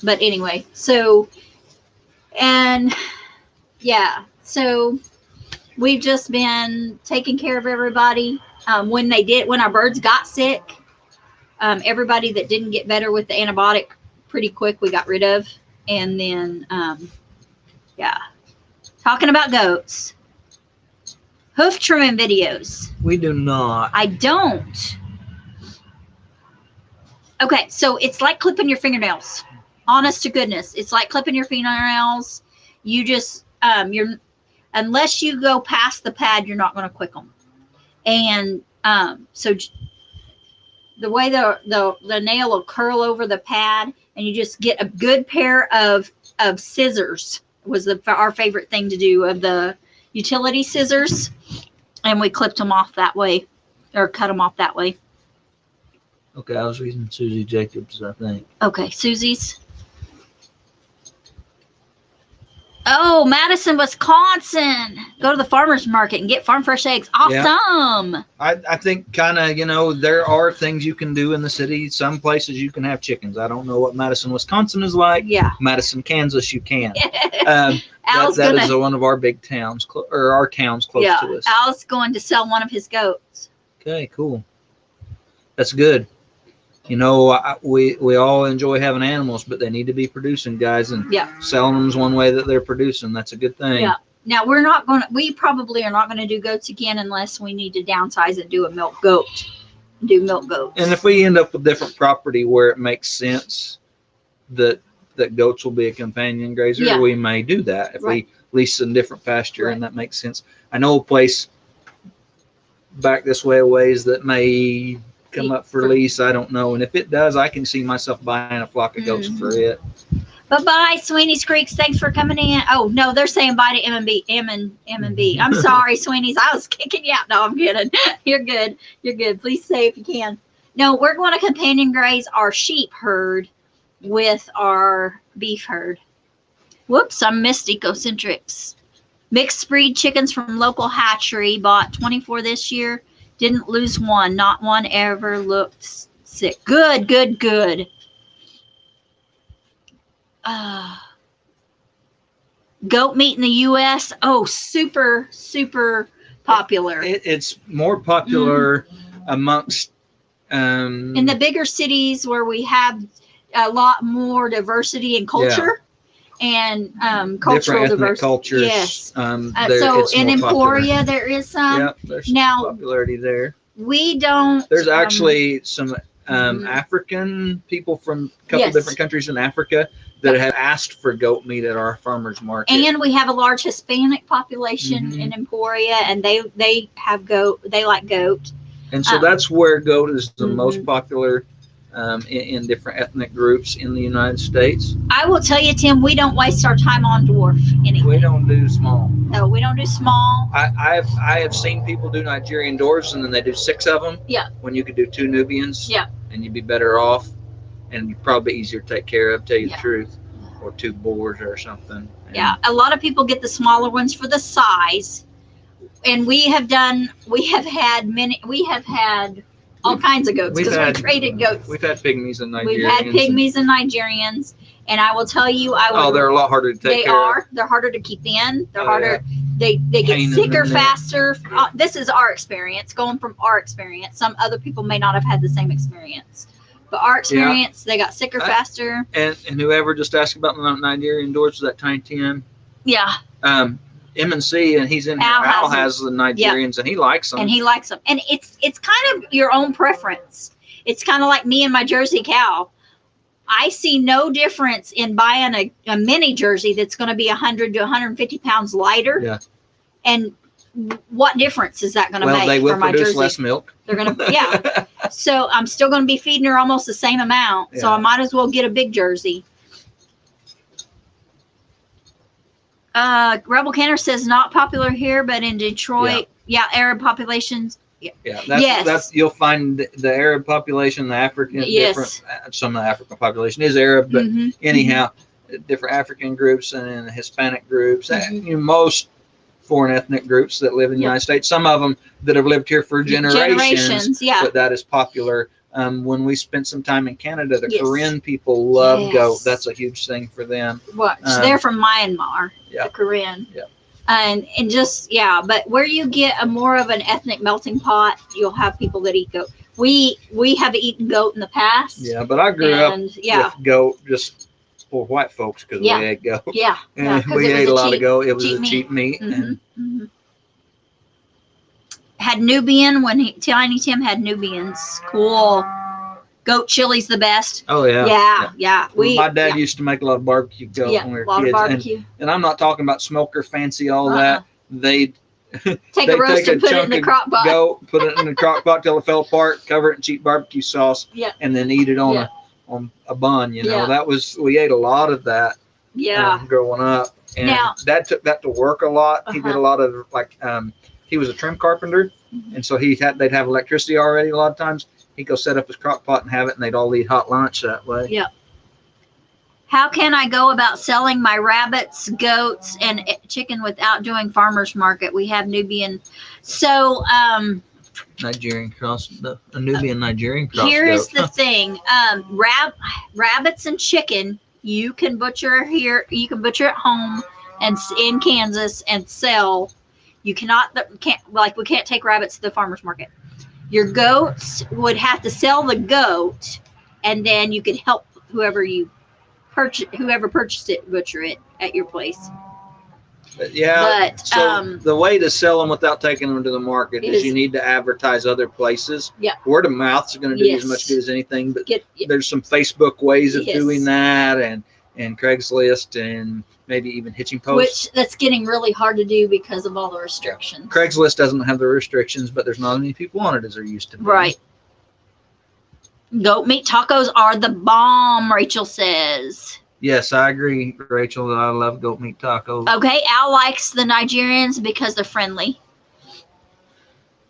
Speaker 1: But anyway, so, and yeah, so we've just been taking care of everybody. When our birds got sick, everybody that didn't get better with the antibiotic pretty quick, we got rid of. And then, yeah, talking about goats, hoof trimming videos.
Speaker 2: We do not.
Speaker 1: I don't. Okay, so it's like clipping your fingernails. Honest to goodness, it's like clipping your fingernails. You just unless you go past the pad, you're not going to quick them. And so the way the nail will curl over the pad, and you just get a good pair of scissors was our favorite thing to do, of the utility scissors, and we clipped them off that way, or cut them off that way.
Speaker 2: Okay, I was reading Susie Jacobs, I think.
Speaker 1: Okay, Susie's. Oh, Madison, Wisconsin. Go to the farmer's market and get farm fresh eggs. Awesome.
Speaker 2: Yeah. I think kind of, there are things you can do in the city. Some places you can have chickens. I don't know what Madison, Wisconsin is like.
Speaker 1: Yeah.
Speaker 2: Madison, Kansas, you can. That is one of our big towns, or our towns close to us.
Speaker 1: Al's going to sell one of his goats.
Speaker 2: Okay, cool. That's good. We all enjoy having animals, but they need to be producing, guys, and selling them is one way that they're producing. That's a good thing.
Speaker 1: Yeah. Now we probably are not going to do goats again unless we need to downsize and do a milk goat. Do milk goats.
Speaker 2: And if we end up with different property where it makes sense that goats will be a companion grazer, we may do that. If we lease a different pasture and that makes sense. I know a place back this way a ways that may come up for lease. I don't know. And if it does, I can see myself buying a flock of goats for it.
Speaker 1: Bye-bye, Sweeney's Creeks. Thanks for coming in. Oh, no, they're saying bye to M&B. I'm sorry, Sweeney's. I was kicking you out. No, I'm kidding. You're good. You're good. Please say if you can. No, we're going to companion graze our sheep herd with our beef herd. Whoops, I missed Ecocentrics. Mixed breed chickens from local hatchery. Bought 24 this year. Didn't lose one. Not one ever looked sick. Good. Goat meat in the U.S. Oh, super popular.
Speaker 2: It's more popular amongst
Speaker 1: in the bigger cities where we have a lot more diversity in culture and cultural diversity.
Speaker 2: Cultures.
Speaker 1: Yes. So in Emporia there is some.
Speaker 2: Yeah, there's some popularity there.
Speaker 1: We don't.
Speaker 2: There's actually some African people from a couple different countries in Africa that have asked for goat meat at our farmers market.
Speaker 1: And we have a large Hispanic population in Emporia, and they have goat. They like goat.
Speaker 2: And so that's where goat is the most popular in different ethnic groups in the United States.
Speaker 1: I will tell you, Tim, we don't waste our time on dwarf anything.
Speaker 2: We don't do small.
Speaker 1: No, we don't do small.
Speaker 2: I have seen people do Nigerian dwarfs, and then they do 6 of them.
Speaker 1: Yeah.
Speaker 2: When you could do 2 Nubians.
Speaker 1: Yeah.
Speaker 2: And you'd be better off, and you'd probably be easier to take care of, tell you the truth, or 2 boars or something. And
Speaker 1: a lot of people get the smaller ones for the size, and we have had all kinds of goats because we traded goats.
Speaker 2: We've had pygmies and Nigerians.
Speaker 1: We've had pygmies and Nigerians, and I will tell you,
Speaker 2: they're a lot harder to take care of.
Speaker 1: They're harder to keep in. They're harder. They get sicker faster. This is our experience, going from our experience. Some other people may not have had the same experience, but our experience, they got sicker faster.
Speaker 2: And whoever just asked about the Nigerian dwarfs, that Tiny Tim.
Speaker 1: Yeah.
Speaker 2: M&C, and he's in here. Al has the Nigerians, and he likes them.
Speaker 1: And it's kind of your own preference. It's kind of like me and my Jersey cow. I see no difference in buying a mini Jersey that's going to be 100 to 150 pounds lighter.
Speaker 2: Yeah.
Speaker 1: And what difference is that going to make
Speaker 2: they will
Speaker 1: for my
Speaker 2: produce
Speaker 1: Jersey?
Speaker 2: less milk.
Speaker 1: They're going to, So I'm still going to be feeding her almost the same amount. So
Speaker 2: Yeah.
Speaker 1: I might as well get a big jersey. Rebel Canner says not popular here, but in Detroit, Arab populations.
Speaker 2: Yeah,
Speaker 1: Yes.
Speaker 2: that's you'll find the Arab population, the African,
Speaker 1: Yes.
Speaker 2: different. Some of the African population is Arab, but
Speaker 1: Mhm.
Speaker 2: anyhow, different African groups and Hispanic groups.
Speaker 1: Mhm.
Speaker 2: You know, most foreign ethnic groups that live in the
Speaker 1: Yeah.
Speaker 2: United States. Some of them that have lived here for generations.
Speaker 1: Yeah.
Speaker 2: But that is popular. When we spent some time in Canada, the
Speaker 1: Yes.
Speaker 2: Korean people love
Speaker 1: Yes.
Speaker 2: goat. That's a huge thing for them.
Speaker 1: What? They're from Myanmar.
Speaker 2: Yeah.
Speaker 1: The Korean.
Speaker 2: Yeah.
Speaker 1: And just but where you get a more of an ethnic melting pot, you'll have people that eat goat. We have eaten goat in the past.
Speaker 2: Yeah, but I grew up
Speaker 1: and
Speaker 2: with goat just for white folks because we ate goat.
Speaker 1: Yeah.
Speaker 2: And
Speaker 1: 'cause
Speaker 2: we
Speaker 1: it was
Speaker 2: ate a lot of goat. It was
Speaker 1: cheap
Speaker 2: a cheap meat.
Speaker 1: Mhm. Mhm. Had Nubian when Tiny Tim had Nubians. Cool. Goat chili's the best.
Speaker 2: Oh yeah.
Speaker 1: Yeah.
Speaker 2: My dad used to make a lot of barbecue goat when we were
Speaker 1: a lot
Speaker 2: kids.
Speaker 1: of barbecue.
Speaker 2: And I'm not talking about smoker fancy all that. They
Speaker 1: Take a roast and put it in the crock pot.
Speaker 2: Goat, put it in the crock pot till it fell apart, cover it in cheap barbecue sauce, and then eat it on a bun. You know, we ate a lot of that.
Speaker 1: Yeah.
Speaker 2: Growing up, and Dad took that to work a lot. He did a lot of he was a trim carpenter, and so they'd have electricity already a lot of times. He'd go set up his crock pot and have it, and they'd all eat hot lunch that way.
Speaker 1: Yeah. How can I go about selling my rabbits, goats, and chicken without doing farmer's market? We have Nubian. So,
Speaker 2: Nigerian cross, a Nubian Nigerian cross.
Speaker 1: Here's
Speaker 2: goat.
Speaker 1: the thing. Rabbits and chicken, you can butcher here. You can butcher at home and in Kansas and sell. You we can't take rabbits to the farmer's market. Your goats would have to sell the goat, and then you could help whoever purchased it butcher it at your place.
Speaker 2: So the way to sell them without taking them to the market is you need to advertise other places.
Speaker 1: Yeah.
Speaker 2: Word of mouth is going to do as much good as anything, but there's some Facebook ways of doing that, and Craigslist, and maybe even hitching posts.
Speaker 1: Which that's getting really hard to do because of all the restrictions.
Speaker 2: Craigslist doesn't have the restrictions, but there's not as many people on it as there used to be.
Speaker 1: Right. Goat meat tacos are the bomb, Rachel says.
Speaker 2: Yes, I agree, Rachel. I love goat meat tacos.
Speaker 1: Okay, Al likes the Nigerians because they're friendly.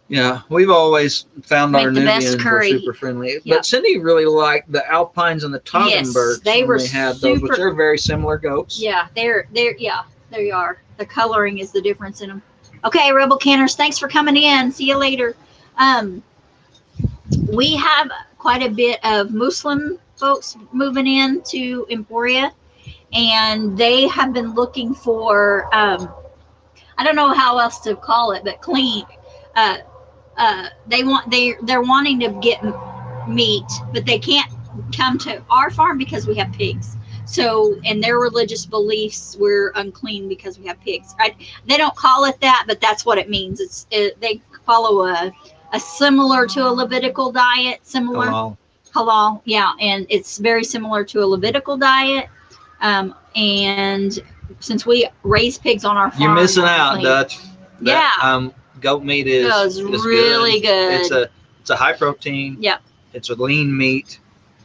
Speaker 2: Yeah, we've always found our Nubians were super friendly.
Speaker 1: Yep.
Speaker 2: But Cindy really liked the Alpines and the Toggenburgs.
Speaker 1: Yes, they were
Speaker 2: had those, which are very similar goats.
Speaker 1: Yeah, there you are. The coloring is the difference in them. Okay, Rebel Canners, thanks for coming in. See you later. We have quite a bit of Muslim folks moving in to Emporia, and they have been looking for I don't know how else to call it, but clean. They're wanting to get meat, but they can't come to our farm because we have pigs. So, in their religious beliefs, we're unclean because we have pigs. They don't call it that, but that's what it means. They follow a similar to a Levitical diet, halal, yeah, and it's very similar to a Levitical diet. And since we raise pigs on our farm,
Speaker 2: you're missing out, Dutch. Goat meat is
Speaker 1: really good.
Speaker 2: It's a high protein.
Speaker 1: Yep.
Speaker 2: It's a lean meat.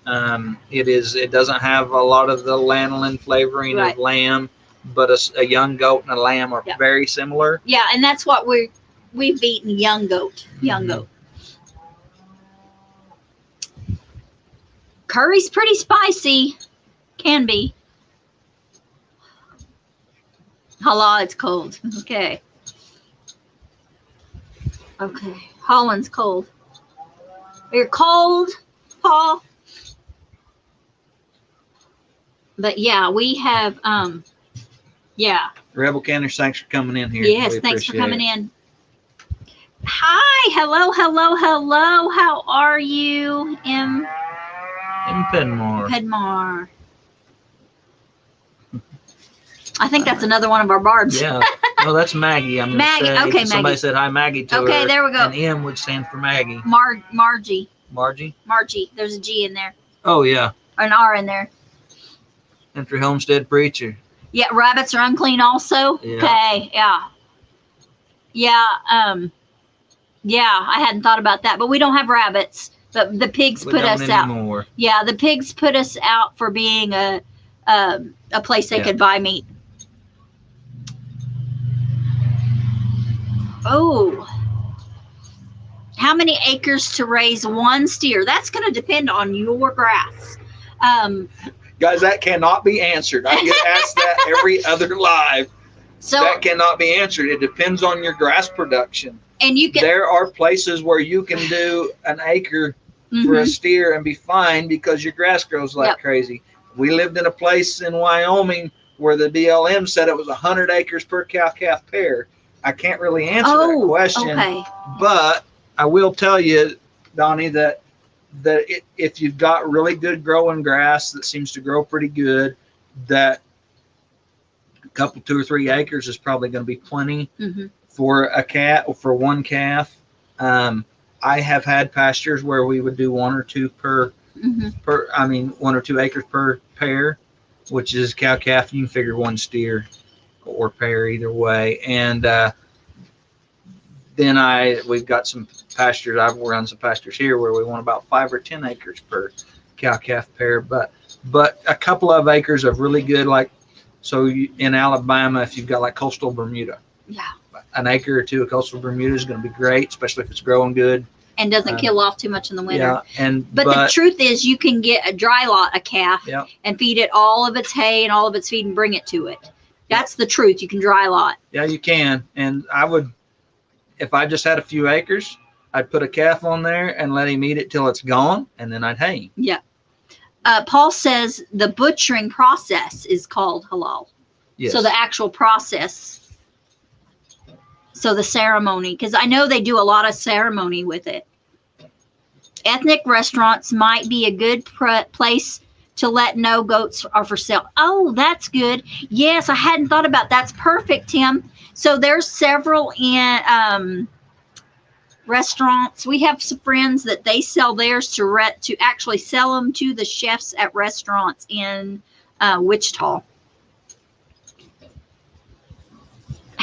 Speaker 2: It doesn't have a lot of the lanolin flavoring of lamb, but a young goat and a lamb are very similar.
Speaker 1: Yeah, and that's what we've eaten, young goat. Goat. Curry's pretty spicy. Can be. Halal, it's cold. Okay. Holland's cold. You're cold, Paul. But yeah, we have
Speaker 2: Rebel Canners, thanks for coming in here.
Speaker 1: Yes, thanks for coming in. Hi, hello. How are you? In Pedmore. I think that's another one of our barbs.
Speaker 2: Yeah. No, that's Maggie. I'm
Speaker 1: Maggie.
Speaker 2: Say.
Speaker 1: Okay,
Speaker 2: somebody
Speaker 1: Maggie.
Speaker 2: said hi, Maggie, to her.
Speaker 1: Okay, there we go.
Speaker 2: And M would stand for Maggie.
Speaker 1: Margie.
Speaker 2: Margie?
Speaker 1: There's a G in there.
Speaker 2: Oh, yeah.
Speaker 1: Or an R in there.
Speaker 2: Entry Homestead Preacher.
Speaker 1: Yeah, rabbits are unclean also.
Speaker 2: Yeah.
Speaker 1: Okay, yeah. Yeah, I hadn't thought about that, but we don't have rabbits. But the pigs
Speaker 2: We
Speaker 1: put
Speaker 2: don't
Speaker 1: us out.
Speaker 2: anymore.
Speaker 1: Yeah, the pigs put us out for being a place they could buy meat. Oh, how many acres to raise one steer? That's going to depend on your grass.
Speaker 2: Guys, that cannot be answered. I get asked that every other live.
Speaker 1: So
Speaker 2: that cannot be answered. It depends on your grass production.
Speaker 1: And you can.
Speaker 2: There are places where you can do an acre for a steer and be fine because your grass grows like crazy. We lived in a place in Wyoming where the BLM said it was 100 acres per cow-calf pair. I can't really answer that question, but I will tell you, Donnie, that if you've got really good growing grass that seems to grow pretty good, that a couple, 2 or 3 acres is probably going to be plenty for a cat or for one calf. I have had pastures where we would do 1 or 2 per 1 or 2 acres per pair, which is cow calf. You can figure 1 steer or pair either way. And then we've got some pastures. I've run some pastures here where we want about 5 or 10 acres per cow calf pair, but a couple of acres of really good, like, so in Alabama, if you've got like coastal Bermuda, an acre or 2 of coastal Bermuda is going to be great, especially if it's growing good
Speaker 1: and doesn't kill off too much in the winter.
Speaker 2: But
Speaker 1: the truth is, you can get a dry lot, a calf, and feed it all of its hay and all of its feed and bring it to it. That's the truth. You can dry lot. Yeah,
Speaker 2: you can. And I would, if I just had a few acres, I'd put a calf on there and let him eat it till it's gone, and then I'd hay him.
Speaker 1: Yeah. Paul says the butchering process is called halal. Yes. So the actual process. So the ceremony, because I know they do a lot of ceremony with it. Ethnic restaurants might be a good place to let know goats are for sale. Oh, that's good. Yes, I hadn't thought about that. That's perfect, Tim. So there's several in restaurants. We have some friends that they sell theirs to actually sell them to the chefs at restaurants in Wichita.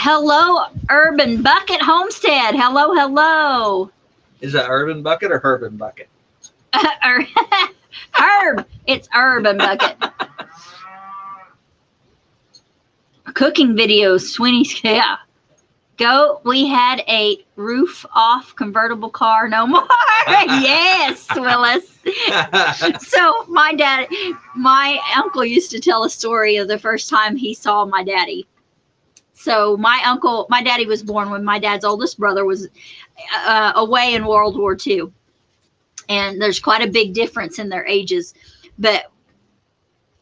Speaker 1: Hello, Urban Bucket Homestead. Hello, hello.
Speaker 2: Is that Urban Bucket or Herban Bucket?
Speaker 1: Herb. It's Urban Bucket. Cooking videos, Sweeney's. Yeah. Go. We had a roof off convertible car. No more. Yes, Willis. So my uncle used to tell a story of the first time he saw my daddy. So my daddy was born when my dad's oldest brother was away in World War II. And there's quite a big difference in their ages. But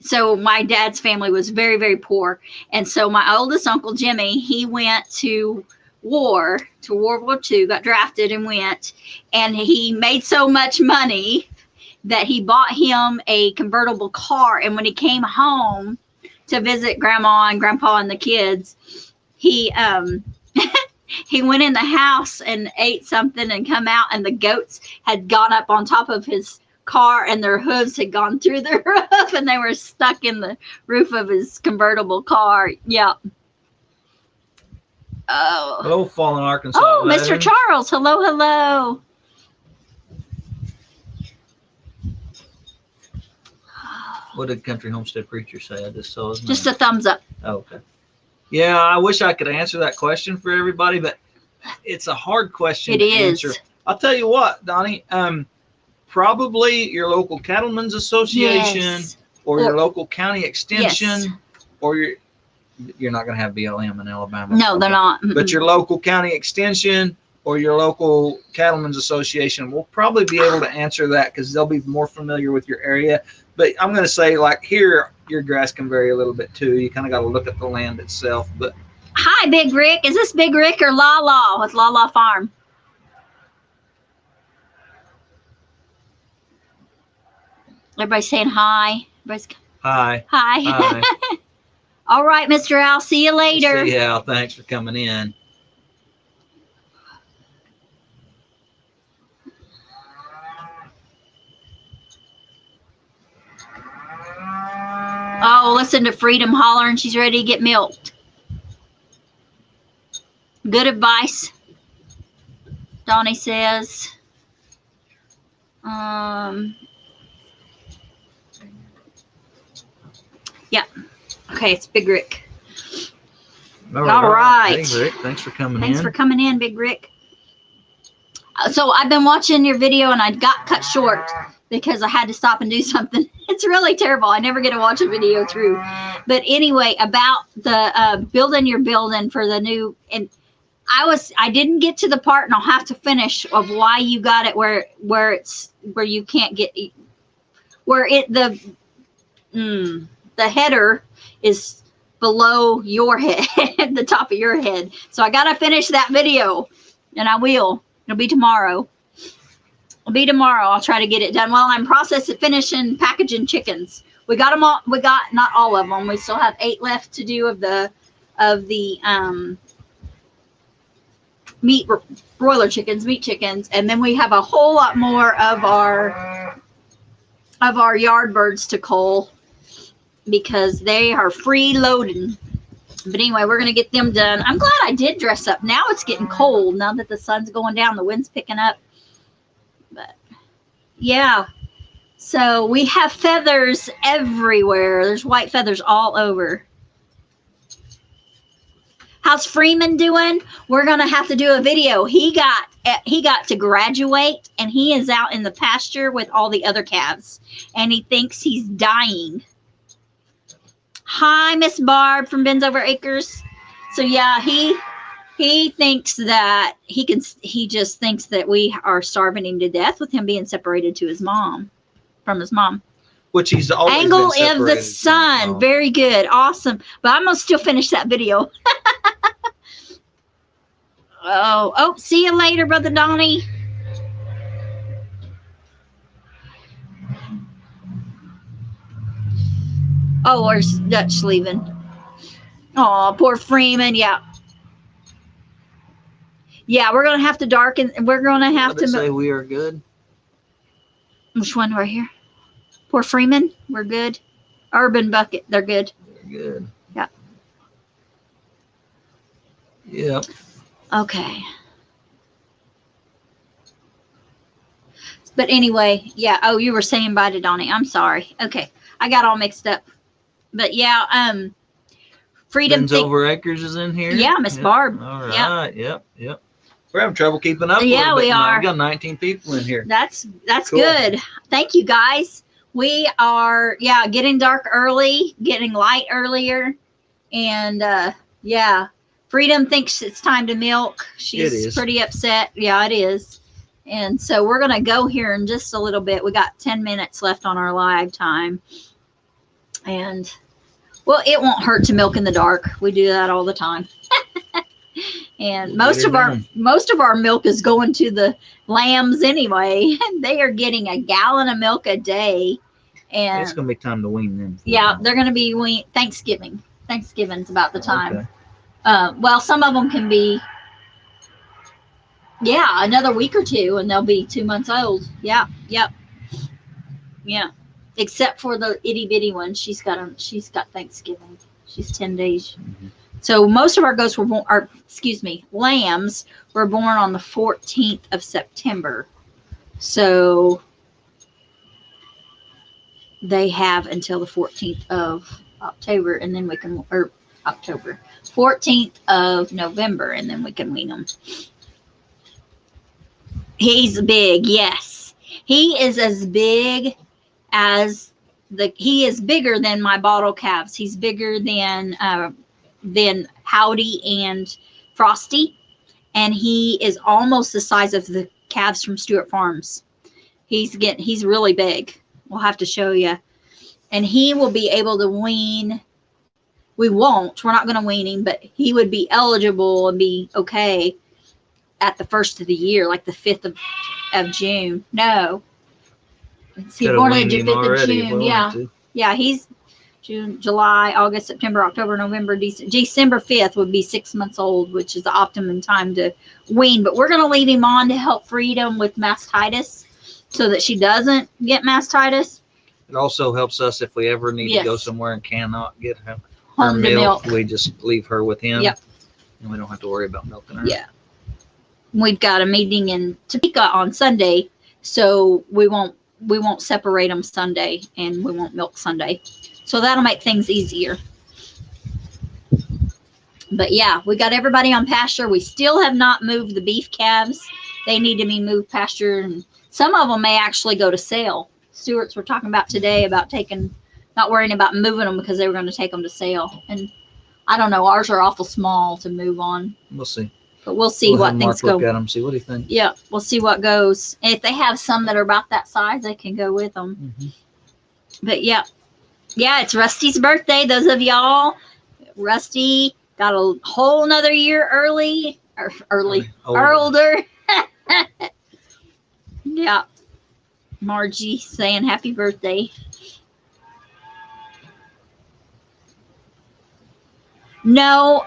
Speaker 1: so my dad's family was very, very poor. And so my oldest uncle, Jimmy, he went to World War II, got drafted and went. And he made so much money that he bought him a convertible car. And when he came home to visit Grandma and Grandpa and the kids, he he went in the house and ate something and come out, and the goats had gone up on top of his car and their hooves had gone through the roof and they were stuck in the roof of his convertible car. Yeah. Oh.
Speaker 2: Hello, Fallen Arkansas.
Speaker 1: Oh, Mr. Charles. Hello, hello.
Speaker 2: What did Country Homestead Preacher say? I just saw his name.
Speaker 1: Just a thumbs up.
Speaker 2: Oh, okay. Yeah, I wish I could answer that question for everybody, but it's a hard question to answer. I'll tell you what, Donnie, probably your local Cattlemen's Association or your local county extension or you're not going to have BLM in Alabama.
Speaker 1: No, they're not.
Speaker 2: But your local county extension or your local Cattlemen's Association will probably be able to answer that because they'll be more familiar with your area. But I'm going to say, like, here, your grass can vary a little bit, too. You kind of got to look at the land itself. But
Speaker 1: hi, Big Rick. Is this Big Rick or Lala with Lala Farm? Everybody's saying hi.
Speaker 2: Hi.
Speaker 1: Hi. Hi. All right, Mr. Al. See you later.
Speaker 2: See you, Al. Thanks for coming in.
Speaker 1: Oh, listen to Freedom hollering. She's ready to get milked. Good advice, Donnie says. Yeah. Okay, it's Big Rick.
Speaker 2: All
Speaker 1: right.
Speaker 2: Hey, Rick, thanks for coming in.
Speaker 1: Thanks for coming in, Big Rick. So I've been watching your video and I got cut short because I had to stop and do something. It's really terrible. I never get to watch a video through. But anyway, about the building your building for the new, and I didn't get to the part, and I'll have to finish, of why you got it where you can't get, where it the header is below your head, the top of your head. So I gotta finish that video, and I will. It'll be tomorrow. It'll be tomorrow. I'll try to get it done while I'm finishing packaging chickens. We got them all. We got not all of them. We still have 8 left to do of the meat broiler chickens, meat chickens, and then we have a whole lot more of our yard birds to cull because they are free-loading. But anyway, we're going to get them done. I'm glad I did dress up. Now it's getting cold. Now that the sun's going down, the wind's picking up. But, yeah. So we have feathers everywhere. There's white feathers all over. How's Freeman doing? We're going to have to do a video. He got to graduate, and he is out in the pasture with all the other calves. And he thinks he's dying. Hi, Miss Barb from Ben's Over Acres. So yeah, he thinks that he just thinks that we are starving him to death with him being separated from his mom.
Speaker 2: Which he's always
Speaker 1: Angle
Speaker 2: been
Speaker 1: of the sun. Very good. Awesome. But I'm gonna still finish that video. Oh, see you later, Brother Donnie. Oh, where's Dutch leaving? Oh, poor Freeman. Yeah. Yeah, we're going to have to darken. We're going to have to
Speaker 2: say we are good.
Speaker 1: Which one right here? Poor Freeman. We're good. Urban Bucket. They're good.
Speaker 2: They're good.
Speaker 1: Yeah.
Speaker 2: Yep.
Speaker 1: Okay. But anyway, yeah. Oh, you were saying bye to Donnie. I'm sorry. Okay. I got all mixed up. But yeah, Freedom
Speaker 2: Ben's Over Acres is in here.
Speaker 1: Yeah, Miss Barb.
Speaker 2: All right. Yep. We're having trouble keeping up.
Speaker 1: Yeah, we are.
Speaker 2: We got 19 people in here.
Speaker 1: That's
Speaker 2: cool.
Speaker 1: Good. Thank you, guys. We are getting dark early, getting light earlier, and yeah, Freedom thinks it's time to milk. She's pretty upset. Yeah, it is. And so we're gonna go here in just a little bit. We got 10 minutes left on our live time. And well, it won't hurt to milk in the dark. We do that all the time. And most of our milk is going to the lambs anyway. They are getting a gallon of milk a day. And
Speaker 2: it's gonna be time to wean them.
Speaker 1: Yeah, they're gonna be weaned. Thanksgiving. Thanksgiving's about the time. Okay. Well, some of them can be another week or two, and they'll be 2 months old. Yeah. Except for the itty bitty one, she's got Thanksgiving. She's 10 days. Mm-hmm. So most of our goats were born, lambs were born on the 14th of September. So they have until the 14th of October, and then we can, or October, 14th of November, and then we can wean them. He's big, yes. He is as big as he is bigger than my bottle calves. He's bigger than Howdy and Frosty, and he is almost the size of the calves from Stewart Farms. He's really big. We'll have to show you, and he will be able to wean. We're not going to wean him, but he would be eligible and be okay at the first of the year, like the 5th of June. No. He's born on the 5th of June. Yeah, he's June, July, August, September, October, November, December 5th would be 6 months old, which is the optimum time to wean. But we're going to leave him on to help Freedom with mastitis so that she doesn't get mastitis.
Speaker 2: It also helps us if we ever need to go somewhere and cannot get her
Speaker 1: milk.
Speaker 2: We just leave her with him.
Speaker 1: Yep.
Speaker 2: And we don't have to worry about milking her.
Speaker 1: Yeah. We've got a meeting in Topeka on Sunday. So we won't separate them Sunday, and we won't milk Sunday. So that'll make things easier. But yeah, we got everybody on pasture. We still have not moved the beef calves. They need to be moved pasture, and some of them may actually go to sale. Stewart's were talking about today about not worrying about moving them because they were going to take them to sale. And I don't know, ours are awful small to move on.
Speaker 2: We'll see.
Speaker 1: But we'll see what things go.
Speaker 2: Look at them, see what do you think?
Speaker 1: Yeah, we'll see what goes. And if they have some that are about that size, they can go with them. But yeah, it's Rusty's birthday. Those of y'all, Rusty got a whole nother year older. Yeah. Margie saying happy birthday. No,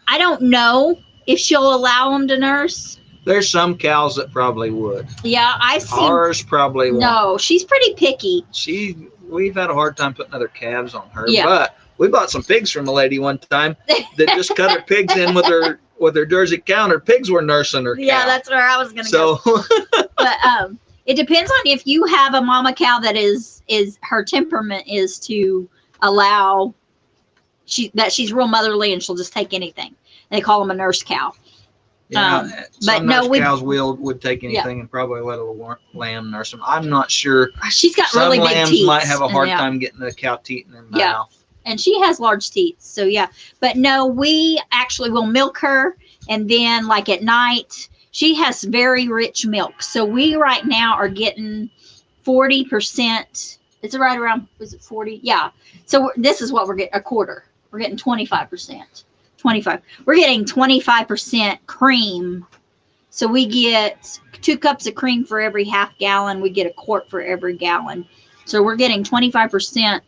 Speaker 1: I don't know if she'll allow them to nurse.
Speaker 2: There's some cows that probably would.
Speaker 1: Yeah, I've seen.
Speaker 2: Ours probably won't.
Speaker 1: No, she's pretty picky.
Speaker 2: We've had a hard time putting other calves on her.
Speaker 1: Yeah.
Speaker 2: But we bought some pigs from a lady one time that just cut her pigs in with her Jersey cow, and her pigs were nursing her cow.
Speaker 1: Yeah, that's where I was going to go. But it depends on if you have a mama cow that is her temperament is to allow she's real motherly and she'll just take anything. They call them a nurse cow.
Speaker 2: Yeah,
Speaker 1: but no,
Speaker 2: cows would take anything and probably let a lamb nurse them. I'm not sure.
Speaker 1: She's got really big teeth.
Speaker 2: Some lambs might have a hard time getting the cow teeth in their mouth.
Speaker 1: Yeah, and she has large teeth, so yeah. But no, we actually will milk her, and then like at night, she has very rich milk. So we right now are getting 40%. It's right around, was it 40? Yeah. So this is what we're getting, a quarter. We're getting 25%. 25. We're getting 25% cream. So we get 2 cups of cream for every half gallon. We get a quart for every gallon. So we're getting 25%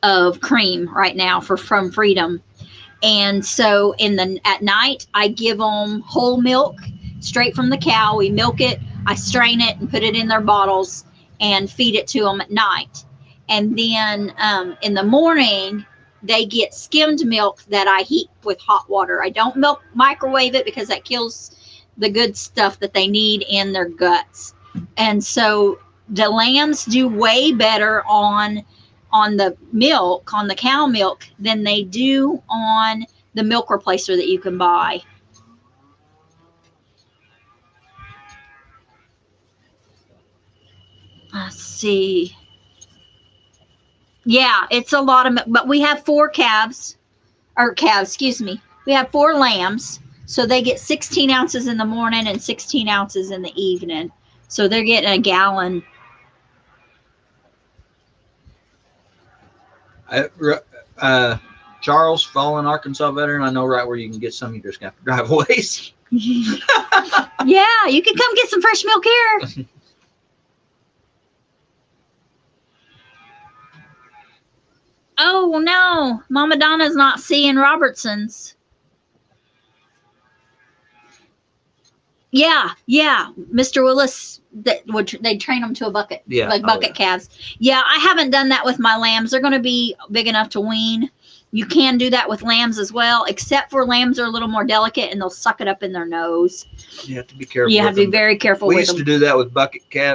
Speaker 1: of cream right now from Freedom. And so at night, I give them whole milk straight from the cow. We milk it, I strain it and put it in their bottles and feed it to them at night. And then in the morning, they get skimmed milk that I heat with hot water. I don't microwave it because that kills the good stuff that they need in their guts. And so the lambs do way better on the milk, on the cow milk, than they do on the milk replacer that you can buy. Let's see. Yeah, it's a lot of milk, but we have 4 we have 4 lambs. So they get 16 ounces in the morning and 16 ounces in the evening. So they're getting a gallon.
Speaker 2: Charles, fallen Arkansas veteran, I know right where you can get some. You just have to drive a ways.
Speaker 1: Yeah, you can come get some fresh milk here. Oh no, Mama Donna's not seeing Robertson's. Yeah, Mr. Willis, they'd train them to a bucket, like bucket calves. Yeah, I haven't done that with my lambs. They're going to be big enough to wean. You can do that with lambs as well, except for lambs are a little more delicate and they'll suck it up in their nose.
Speaker 2: You have to be careful.
Speaker 1: You have to be very careful with them.
Speaker 2: We used to do that with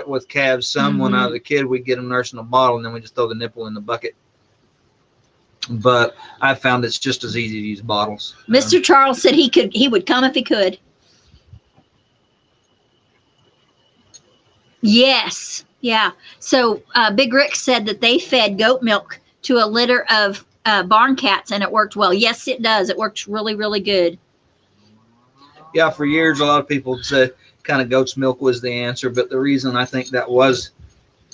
Speaker 2: with calves. Some when I was a kid, we'd get them nursing a bottle and then we just throw the nipple in the bucket. But I found it's just as easy to use bottles.
Speaker 1: Mr. Charles said he would come if he could. Yes. Yeah. So Big Rick said that they fed goat milk to a litter of barn cats and it worked well. Yes, it does. It works really, really good.
Speaker 2: Yeah, for years, a lot of people said kind of goat's milk was the answer. But the reason I think that was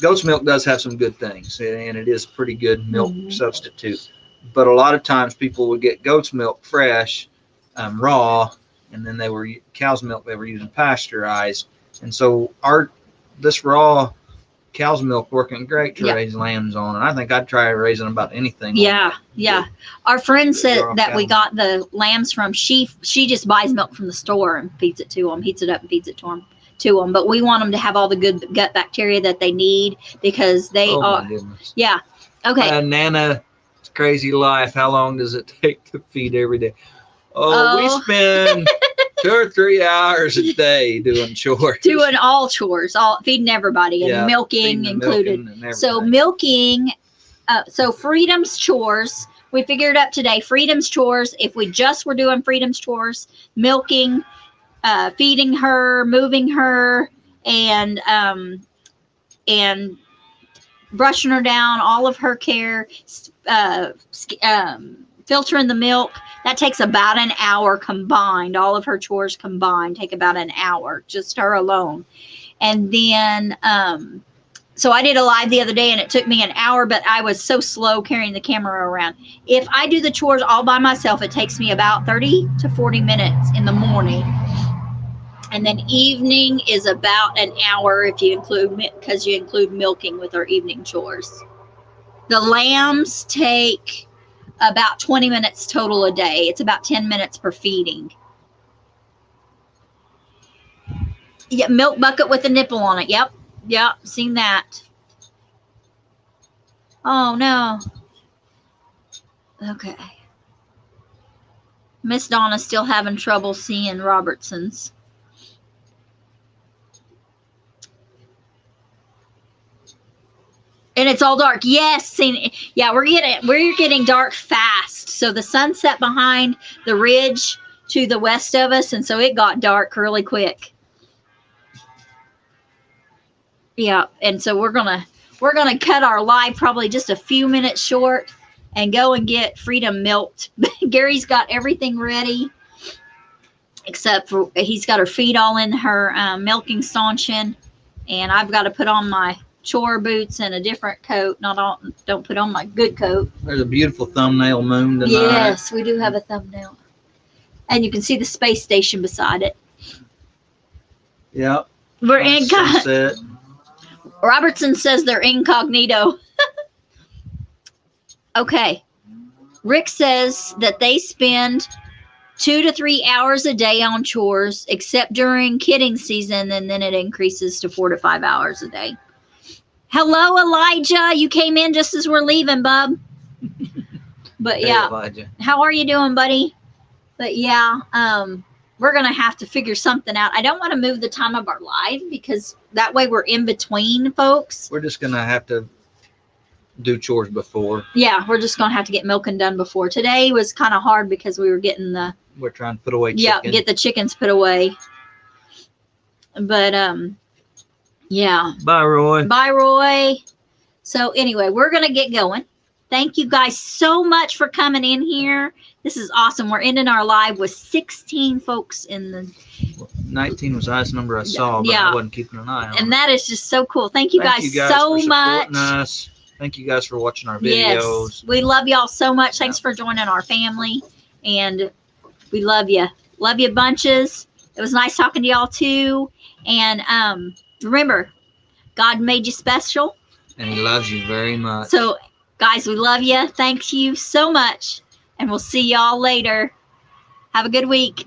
Speaker 2: goat's milk does have some good things and it is a pretty good milk substitute. But a lot of times people would get goat's milk fresh, raw, and then cow's milk they were using pasteurized. And so this raw cow's milk working great to raise lambs on, and I think I'd try raising about anything. Yeah.
Speaker 1: Our friend said that we got the lambs from she just buys milk from the store and feeds it to them, heats it up and feeds it to them. But we want them to have all the good gut bacteria that they need because they are. My goodness. Yeah. Okay.
Speaker 2: Nana, crazy life. How long does it take to feed every day? We spend 2 or 3 hours a day doing chores.
Speaker 1: Doing all chores, all feeding everybody, and
Speaker 2: Yeah,
Speaker 1: milking
Speaker 2: feeding and
Speaker 1: included.
Speaker 2: milking and
Speaker 1: So
Speaker 2: everything.
Speaker 1: milking, so Freedom's chores, we figured up today, Freedom's chores, if we just were doing Freedom's chores, milking, feeding her, moving her, and brushing her down, all of her care, filtering the milk, that takes about an hour combined. All of her chores combined take about an hour, just her alone. And then, so I did a live the other day and it took me an hour, but I was so slow carrying the camera around. If I do the chores all by myself, it takes me about 30 to 40 minutes in the morning. And then evening is about an hour if you include, because you include milking with our evening chores. The lambs take about 20 minutes total a day. It's about 10 minutes per feeding. Yeah, milk bucket with a nipple on it. Yep. Seen that. Oh no. Okay. Miss Donna's still having trouble seeing Robertson's. And it's all dark. Yes. Yeah, we're getting dark fast. So the sun set behind the ridge to the west of us, and so it got dark really quick. Yeah, and so we're gonna cut our live probably just a few minutes short and go and get Freedom milked. Gary's got everything ready, except for he's got her feet all in her milking stanchion, and I've got to put on my chore boots and a different coat. Don't put on my good coat.
Speaker 2: There's a beautiful thumbnail moon tonight.
Speaker 1: Yes, we do have a thumbnail, and you can see the space station beside it.
Speaker 2: Yep.
Speaker 1: We're incognito. Robertson says they're incognito. Okay. Rick says that they spend 2 to 3 hours a day on chores, except during kidding season, and then it increases to 4 to 5 hours a day. Hello, Elijah. You came in just as we're leaving, bub. But
Speaker 2: Hey,
Speaker 1: yeah,
Speaker 2: Elijah.
Speaker 1: How are you doing, buddy? But yeah, we're going to have to figure something out. I don't want to move the time of our live because that way we're in between folks.
Speaker 2: We're just going to have to do chores before.
Speaker 1: Yeah, we're just going to have to get milking done before. Today was kind of hard because we were getting
Speaker 2: we're trying to put away chicken.
Speaker 1: Yeah, get the chickens put away. But, yeah.
Speaker 2: Bye, Roy.
Speaker 1: Bye, Roy. So anyway, we're going to get going. Thank you guys so much for coming in here. This is awesome. We're ending our live with 16 folks in the...
Speaker 2: 19 was the highest number I saw, but I wasn't keeping an eye on
Speaker 1: And
Speaker 2: it.
Speaker 1: that is just so cool. Thank you guys so much.
Speaker 2: Us. Thank you guys for watching our videos.
Speaker 1: Yes, we love y'all so much. Thanks for joining our family. And we love you. Love you bunches. It was nice talking to y'all too. And remember, God made you special.
Speaker 2: And he loves you very much.
Speaker 1: So, guys, we love you. Thank you so much. And we'll see y'all later. Have a good week.